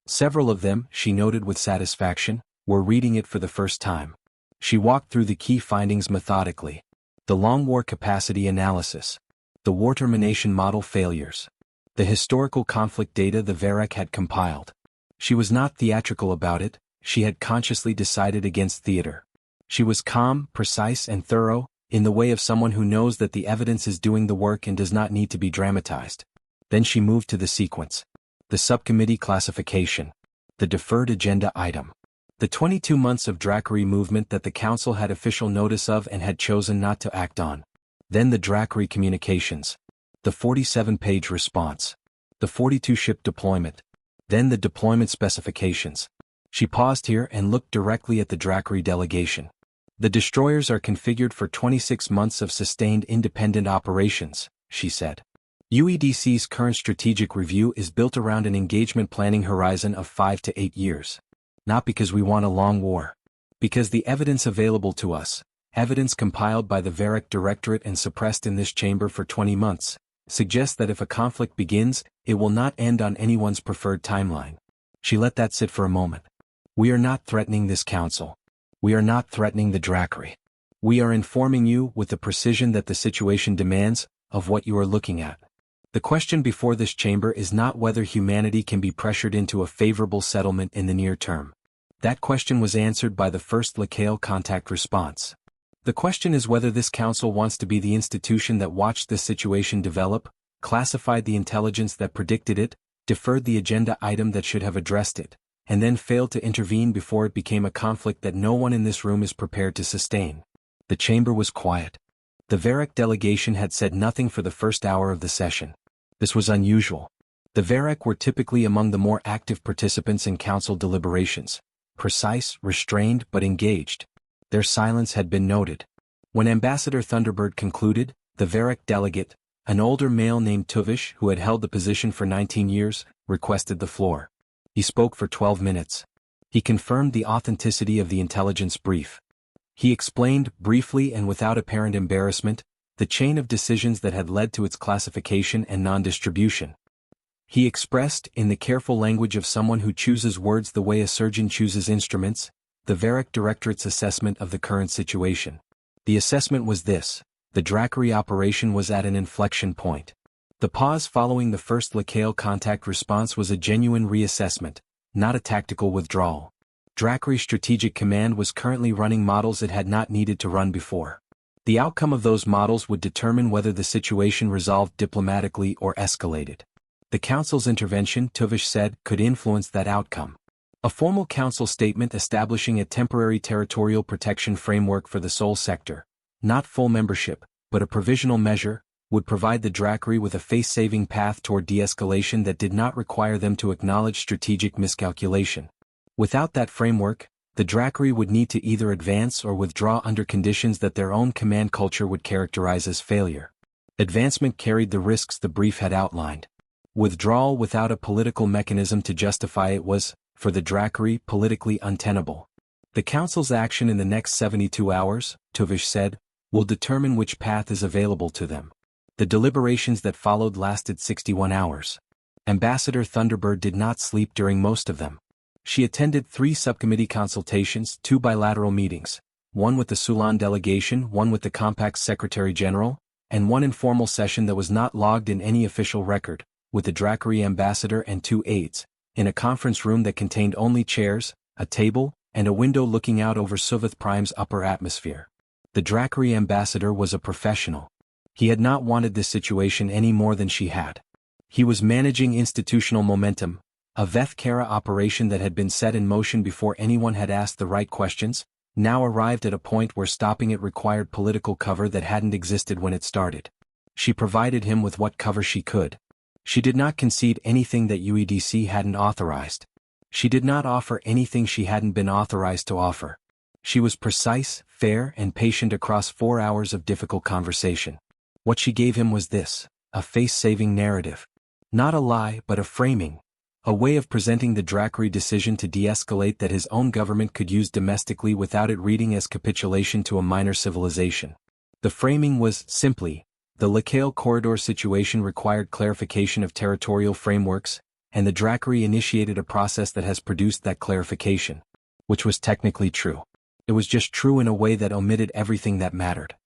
Several of them, she noted with satisfaction, were reading it for the first time. She walked through the key findings methodically. The long war capacity analysis. The war termination model failures. The historical conflict data the VEREC had compiled. She was not theatrical about it, she had consciously decided against theater. She was calm, precise and thorough, in the way of someone who knows that the evidence is doing the work and does not need to be dramatized. Then she moved to the sequence. The subcommittee classification. The deferred agenda item. The 22 months of Drackery movement that the Council had official notice of and had chosen not to act on. Then the Drackery communications. The 47-page response. The 42-ship deployment. Then the deployment specifications. She paused here and looked directly at the Drackery delegation. The destroyers are configured for 26 months of sustained independent operations, she said. UEDC's current strategic review is built around an engagement planning horizon of 5 to 8 years. Not because we want a long war. Because the evidence available to us, evidence compiled by the VEREC Directorate and suppressed in this chamber for 20 months, suggests that if a conflict begins, it will not end on anyone's preferred timeline. She let that sit for a moment. We are not threatening this council. We are not threatening the Drackery. We are informing you, with the precision that the situation demands, of what you are looking at. The question before this chamber is not whether humanity can be pressured into a favorable settlement in the near term. That question was answered by the first locale contact response. The question is whether this council wants to be the institution that watched this situation develop, classified the intelligence that predicted it, deferred the agenda item that should have addressed it, and then failed to intervene before it became a conflict that no one in this room is prepared to sustain. The chamber was quiet. The VEREC delegation had said nothing for the first hour of the session. This was unusual. The VEREC were typically among the more active participants in council deliberations, precise, restrained, but engaged. Their silence had been noted. When Ambassador Thunderbird concluded, the VEREC delegate, an older male named Tuvish who had held the position for 19 years, requested the floor. He spoke for 12 minutes. He confirmed the authenticity of the intelligence brief. He explained, briefly and without apparent embarrassment, the chain of decisions that had led to its classification and non-distribution. He expressed, in the careful language of someone who chooses words the way a surgeon chooses instruments, the VEREC Directorate's assessment of the current situation. The assessment was this: the Drackery operation was at an inflection point. The pause following the first locale contact response was a genuine reassessment, not a tactical withdrawal. Drackery Strategic Command was currently running models it had not needed to run before. The outcome of those models would determine whether the situation resolved diplomatically or escalated. The Council's intervention, Tuvish said, could influence that outcome. A formal Council statement establishing a temporary territorial protection framework for the Seoul sector, not full membership, but a provisional measure, would provide the Drackery with a face-saving path toward de-escalation that did not require them to acknowledge strategic miscalculation. Without that framework, the Drackery would need to either advance or withdraw under conditions that their own command culture would characterize as failure. Advancement carried the risks the brief had outlined. Withdrawal without a political mechanism to justify it was, for the Drackery, politically untenable. The Council's action in the next 72 hours, Tuvish said, will determine which path is available to them. The deliberations that followed lasted 61 hours. Ambassador Thunderbird did not sleep during most of them. She attended 3 subcommittee consultations, 2 bilateral meetings, one with the Sulan delegation, one with the Compact's Secretary-General, and one informal session that was not logged in any official record, with the Drackery ambassador and 2 aides, in a conference room that contained only chairs, a table, and a window looking out over Suvith Prime's upper atmosphere. The Drackery ambassador was a professional. He had not wanted this situation any more than she had. He was managing institutional momentum, a Veth-Kara operation that had been set in motion before anyone had asked the right questions, now arrived at a point where stopping it required political cover that hadn't existed when it started. She provided him with what cover she could. She did not concede anything that UEDC hadn't authorized. She did not offer anything she hadn't been authorized to offer. She was precise, fair, and patient across 4 hours of difficult conversation. What she gave him was this: a face-saving narrative. Not a lie, but a framing. a way of presenting the Drakri decision to de-escalate that his own government could use domestically without it reading as capitulation to a minor civilization. The framing was, simply, the Lacale corridor situation required clarification of territorial frameworks, and the Drakri initiated a process that has produced that clarification. Which was technically true. It was just true in a way that omitted everything that mattered.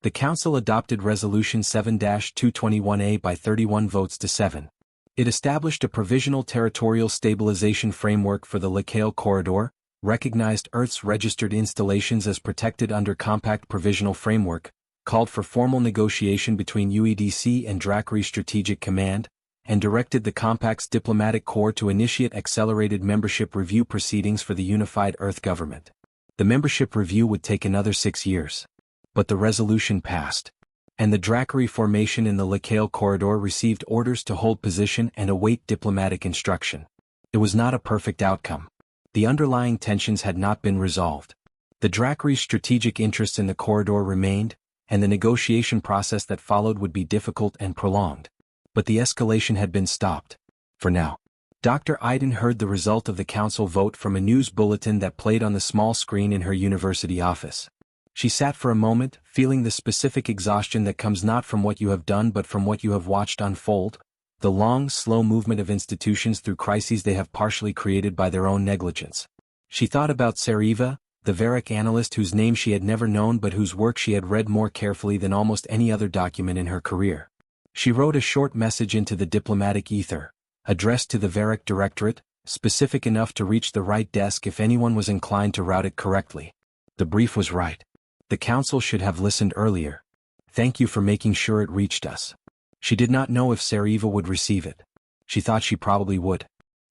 The Council adopted Resolution 7-221A by 31 votes to 7. It established a provisional territorial stabilization framework for the Lacale corridor, recognized Earth's registered installations as protected under Compact Provisional Framework, called for formal negotiation between UEDC and Drakri Strategic Command, and directed the Compact's diplomatic corps to initiate accelerated membership review proceedings for the unified Earth government. The membership review would take another 6 years. But the resolution passed. And the Drakri formation in the Lacale corridor received orders to hold position and await diplomatic instruction. It was not a perfect outcome. The underlying tensions had not been resolved. The Drakri's strategic interests in the corridor remained, and the negotiation process that followed would be difficult and prolonged. But the escalation had been stopped. For now. Dr. Iden heard the result of the council vote from a news bulletin that played on the small screen in her university office. She sat for a moment, feeling the specific exhaustion that comes not from what you have done but from what you have watched unfold, the long, slow movement of institutions through crises they have partially created by their own negligence. She thought about Seriva, the Varric analyst whose name she had never known but whose work she had read more carefully than almost any other document in her career. She wrote a short message into the diplomatic ether, addressed to the Varric Directorate, specific enough to reach the right desk if anyone was inclined to route it correctly. The brief was right. The council should have listened earlier. Thank you for making sure it reached us. She did not know if Seriva would receive it. She thought she probably would.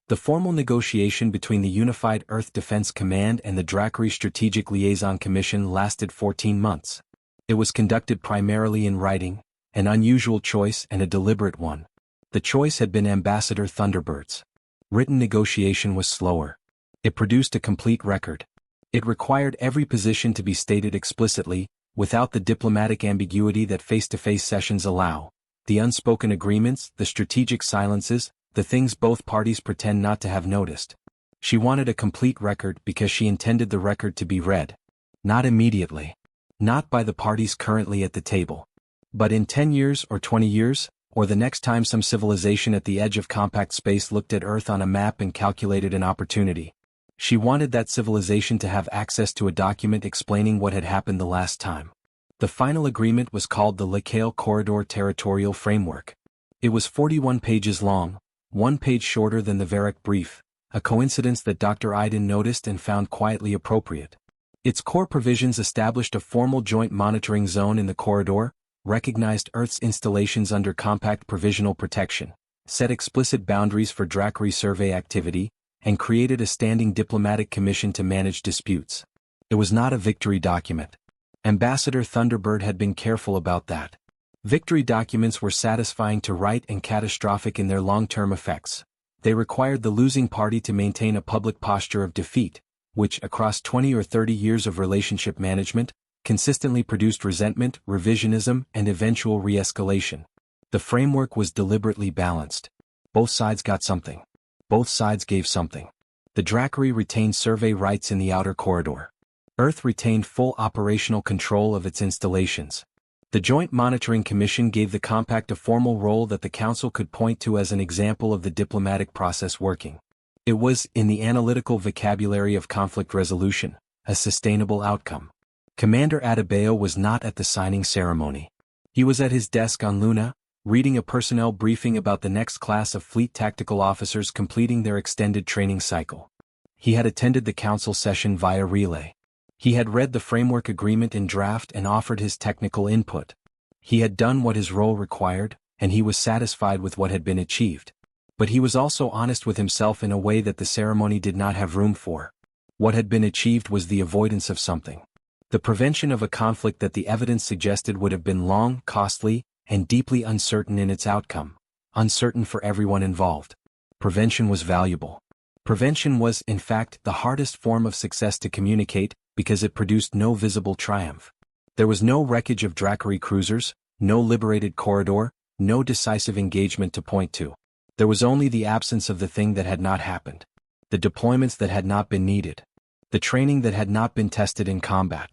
The formal negotiation between the Unified Earth Defense Command and the Drakri Strategic Liaison Commission lasted 14 months. It was conducted primarily in writing, an unusual choice and a deliberate one. The choice had been Ambassador Thunderbird's. Written negotiation was slower. It produced a complete record. It required every position to be stated explicitly, without the diplomatic ambiguity that face-to-face sessions allow, the unspoken agreements, the strategic silences, the things both parties pretend not to have noticed. She wanted a complete record because she intended the record to be read. Not immediately. Not by the parties currently at the table. But in 10 years or 20 years, or the next time some civilization at the edge of compact space looked at Earth on a map and calculated an opportunity. She wanted that civilization to have access to a document explaining what had happened the last time. The final agreement was called the Lacale Corridor Territorial Framework. It was 41 pages long, 1 page shorter than the Varric brief, a coincidence that Dr. Iden noticed and found quietly appropriate. Its core provisions established a formal joint monitoring zone in the corridor, recognized Earth's installations under compact provisional protection, set explicit boundaries for Drakri survey activity, and created a standing diplomatic commission to manage disputes. It was not a victory document. Ambassador Thunderbird had been careful about that. Victory documents were satisfying to write and catastrophic in their long-term effects. They required the losing party to maintain a public posture of defeat, which, across 20 or 30 years of relationship management, consistently produced resentment, revisionism, and eventual re-escalation. The framework was deliberately balanced. Both sides got something. Both sides gave something. The Drakri retained survey rights in the outer corridor. Earth retained full operational control of its installations. The Joint Monitoring Commission gave the compact a formal role that the Council could point to as an example of the diplomatic process working. It was, in the analytical vocabulary of conflict resolution, a sustainable outcome. Commander Adebayo was not at the signing ceremony. He was at his desk on Luna, reading a personnel briefing about the next class of fleet tactical officers completing their extended training cycle. He had attended the council session via relay. He had read the framework agreement in draft and offered his technical input. He had done what his role required, and he was satisfied with what had been achieved. But he was also honest with himself in a way that the ceremony did not have room for. What had been achieved was the avoidance of something. The prevention of a conflict that the evidence suggested would have been long, costly, and deeply uncertain in its outcome, uncertain for everyone involved. Prevention was valuable. Prevention was, in fact, the hardest form of success to communicate, because it produced no visible triumph. There was no wreckage of Drakri cruisers, no liberated corridor, no decisive engagement to point to. There was only the absence of the thing that had not happened. The deployments that had not been needed. The training that had not been tested in combat.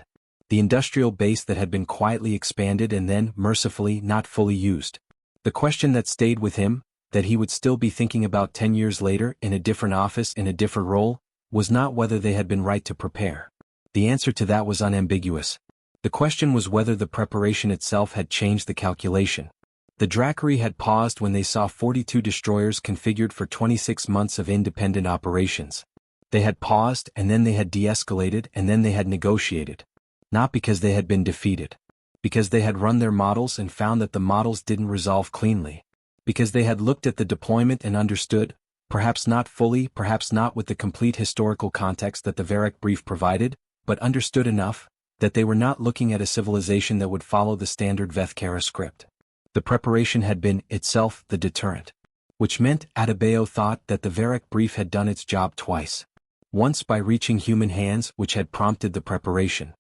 The industrial base that had been quietly expanded and then, mercifully, not fully used. The question that stayed with him, that he would still be thinking about 10 years later, in a different office, in a different role, was not whether they had been right to prepare. The answer to that was unambiguous. The question was whether the preparation itself had changed the calculation. The Dracari had paused when they saw 42 destroyers configured for 26 months of independent operations. They had paused, and then they had de-escalated, and then they had negotiated. Not because they had been defeated. Because they had run their models and found that the models didn't resolve cleanly. Because they had looked at the deployment and understood, perhaps not fully, perhaps not with the complete historical context that the Varric brief provided, but understood enough, that they were not looking at a civilization that would follow the standard Vethkara script. The preparation had been, itself, the deterrent. Which meant, Adebayo thought that the Varric brief had done its job twice. Once by reaching human hands, which had prompted the preparation.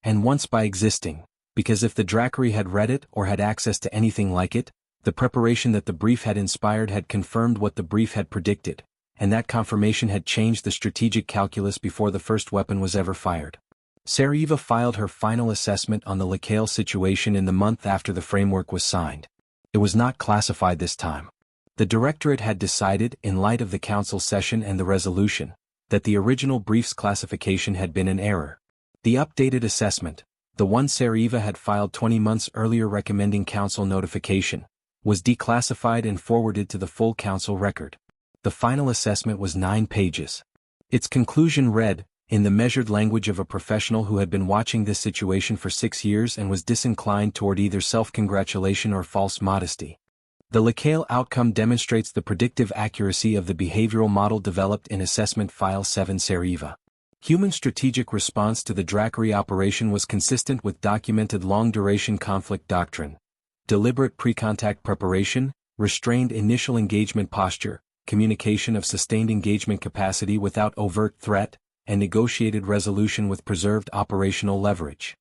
And once by existing, because if the Dracari had read it or had access to anything like it, the preparation that the brief had inspired had confirmed what the brief had predicted, and that confirmation had changed the strategic calculus before the first weapon was ever fired. Sariva filed her final assessment on the Lekale situation in the month after the framework was signed. It was not classified this time. The Directorate had decided, in light of the Council session and the resolution, that the original brief's classification had been an error. The updated assessment, the one Sariva had filed 20 months earlier recommending Council notification, was declassified and forwarded to the full Council record. The final assessment was 9 pages. Its conclusion read, in the measured language of a professional who had been watching this situation for 6 years and was disinclined toward either self-congratulation or false modesty. The Lekale outcome demonstrates the predictive accuracy of the behavioral model developed in Assessment File 7 Sariva. Human strategic response to the Dracari operation was consistent with documented long-duration conflict doctrine. Deliberate pre-contact preparation, restrained initial engagement posture, communication of sustained engagement capacity without overt threat, and negotiated resolution with preserved operational leverage.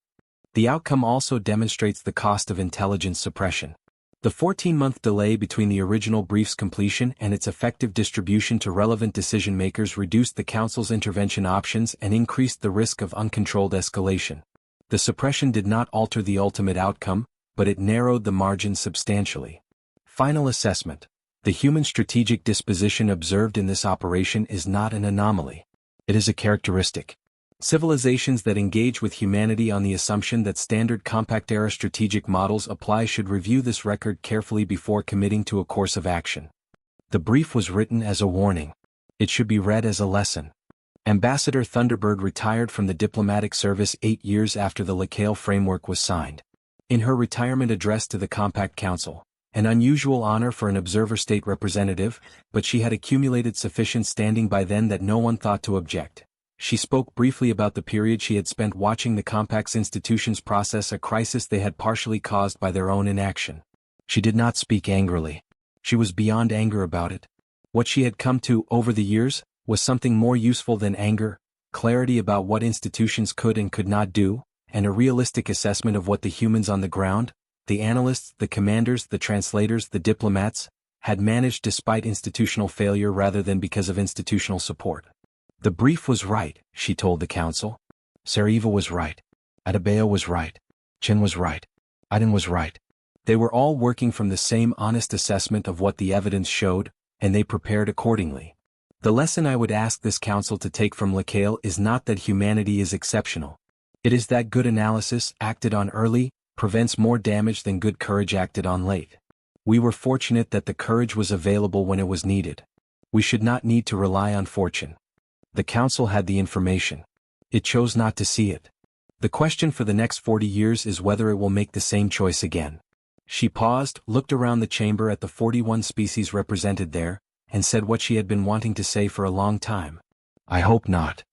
The outcome also demonstrates the cost of intelligence suppression. The 14-month delay between the original brief's completion and its effective distribution to relevant decision-makers reduced the Council's intervention options and increased the risk of uncontrolled escalation. The suppression did not alter the ultimate outcome, but it narrowed the margin substantially. Final assessment. The human strategic disposition observed in this operation is not an anomaly. It is a characteristic. Civilizations that engage with humanity on the assumption that standard compact-era strategic models apply should review this record carefully before committing to a course of action. The brief was written as a warning. It should be read as a lesson. Ambassador Thunderbird retired from the diplomatic service 8 years after the Lekale framework was signed. In her retirement address to the Compact Council, an unusual honor for an observer state representative, but she had accumulated sufficient standing by then that no one thought to object. She spoke briefly about the period she had spent watching the Compact's institutions process a crisis they had partially caused by their own inaction. She did not speak angrily. She was beyond anger about it. What she had come to, over the years, was something more useful than anger, clarity about what institutions could and could not do, and a realistic assessment of what the humans on the ground, the analysts, the commanders, the translators, the diplomats, had managed despite institutional failure rather than because of institutional support. The brief was right, she told the Council. Sariva was right. Adebayo was right. Chen was right. Aiden was right. They were all working from the same honest assessment of what the evidence showed, and they prepared accordingly. The lesson I would ask this Council to take from Lekale is not that humanity is exceptional. It is that good analysis, acted on early, prevents more damage than good courage acted on late. We were fortunate that the courage was available when it was needed. We should not need to rely on fortune. The Council had the information. It chose not to see it. The question for the next 40 years is whether it will make the same choice again. She paused, looked around the chamber at the 41 species represented there, and said what she had been wanting to say for a long time. I hope not.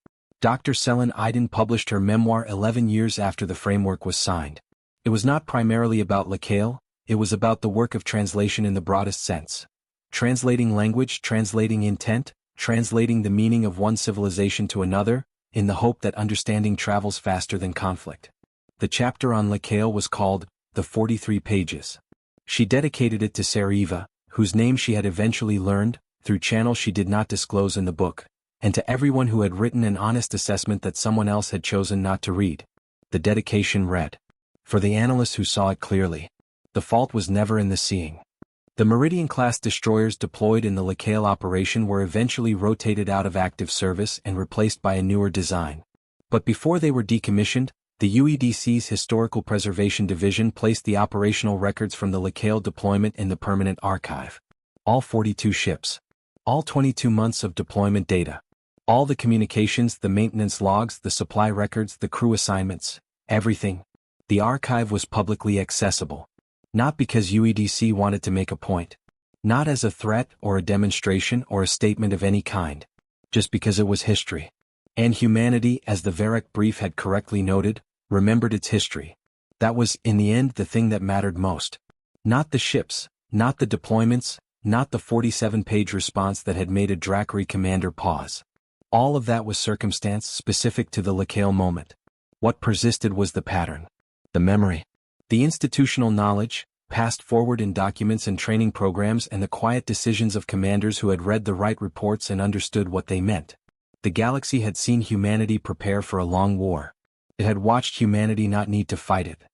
Dr. Selin Aydin published her memoir 11 years after the framework was signed. It was not primarily about Lekale, it was about the work of translation in the broadest sense. Translating language, translating intent, translating the meaning of one civilization to another, in the hope that understanding travels faster than conflict. The chapter on Lekale was called, The 43 Pages. She dedicated it to Sariva, whose name she had eventually learned, through channels she did not disclose in the book, and to everyone who had written an honest assessment that someone else had chosen not to read. The dedication read. For the analysts who saw it clearly, the fault was never in the seeing. The Meridian-class destroyers deployed in the Lacaille operation were eventually rotated out of active service and replaced by a newer design. But before they were decommissioned, the UEDC's Historical Preservation Division placed the operational records from the Lacaille deployment in the permanent archive. All 42 ships. All 22 months of deployment data. All the communications, the maintenance logs, the supply records, the crew assignments, everything. The archive was publicly accessible. Not because UEDC wanted to make a point. Not as a threat or a demonstration or a statement of any kind. Just because it was history. And humanity, as the Varec brief had correctly noted, remembered its history. That was, in the end, the thing that mattered most. Not the ships, not the deployments, not the 47-page response that had made a Drackery commander pause. All of that was circumstance specific to the Lacaille moment. What persisted was the pattern. The memory. The institutional knowledge, passed forward in documents and training programs, and the quiet decisions of commanders who had read the right reports and understood what they meant. The galaxy had seen humanity prepare for a long war. It had watched humanity not need to fight it.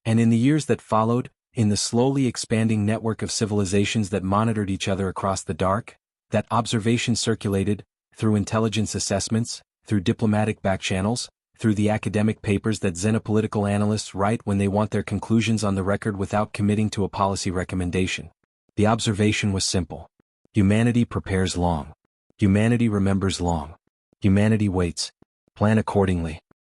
And in the years that followed, in the slowly expanding network of civilizations that monitored each other across the dark, that observation circulated, through intelligence assessments, through diplomatic backchannels, through the academic papers that xenopolitical analysts write when they want their conclusions on the record without committing to a policy recommendation. The observation was simple. Humanity prepares long. Humanity remembers long. Humanity waits. Plan accordingly.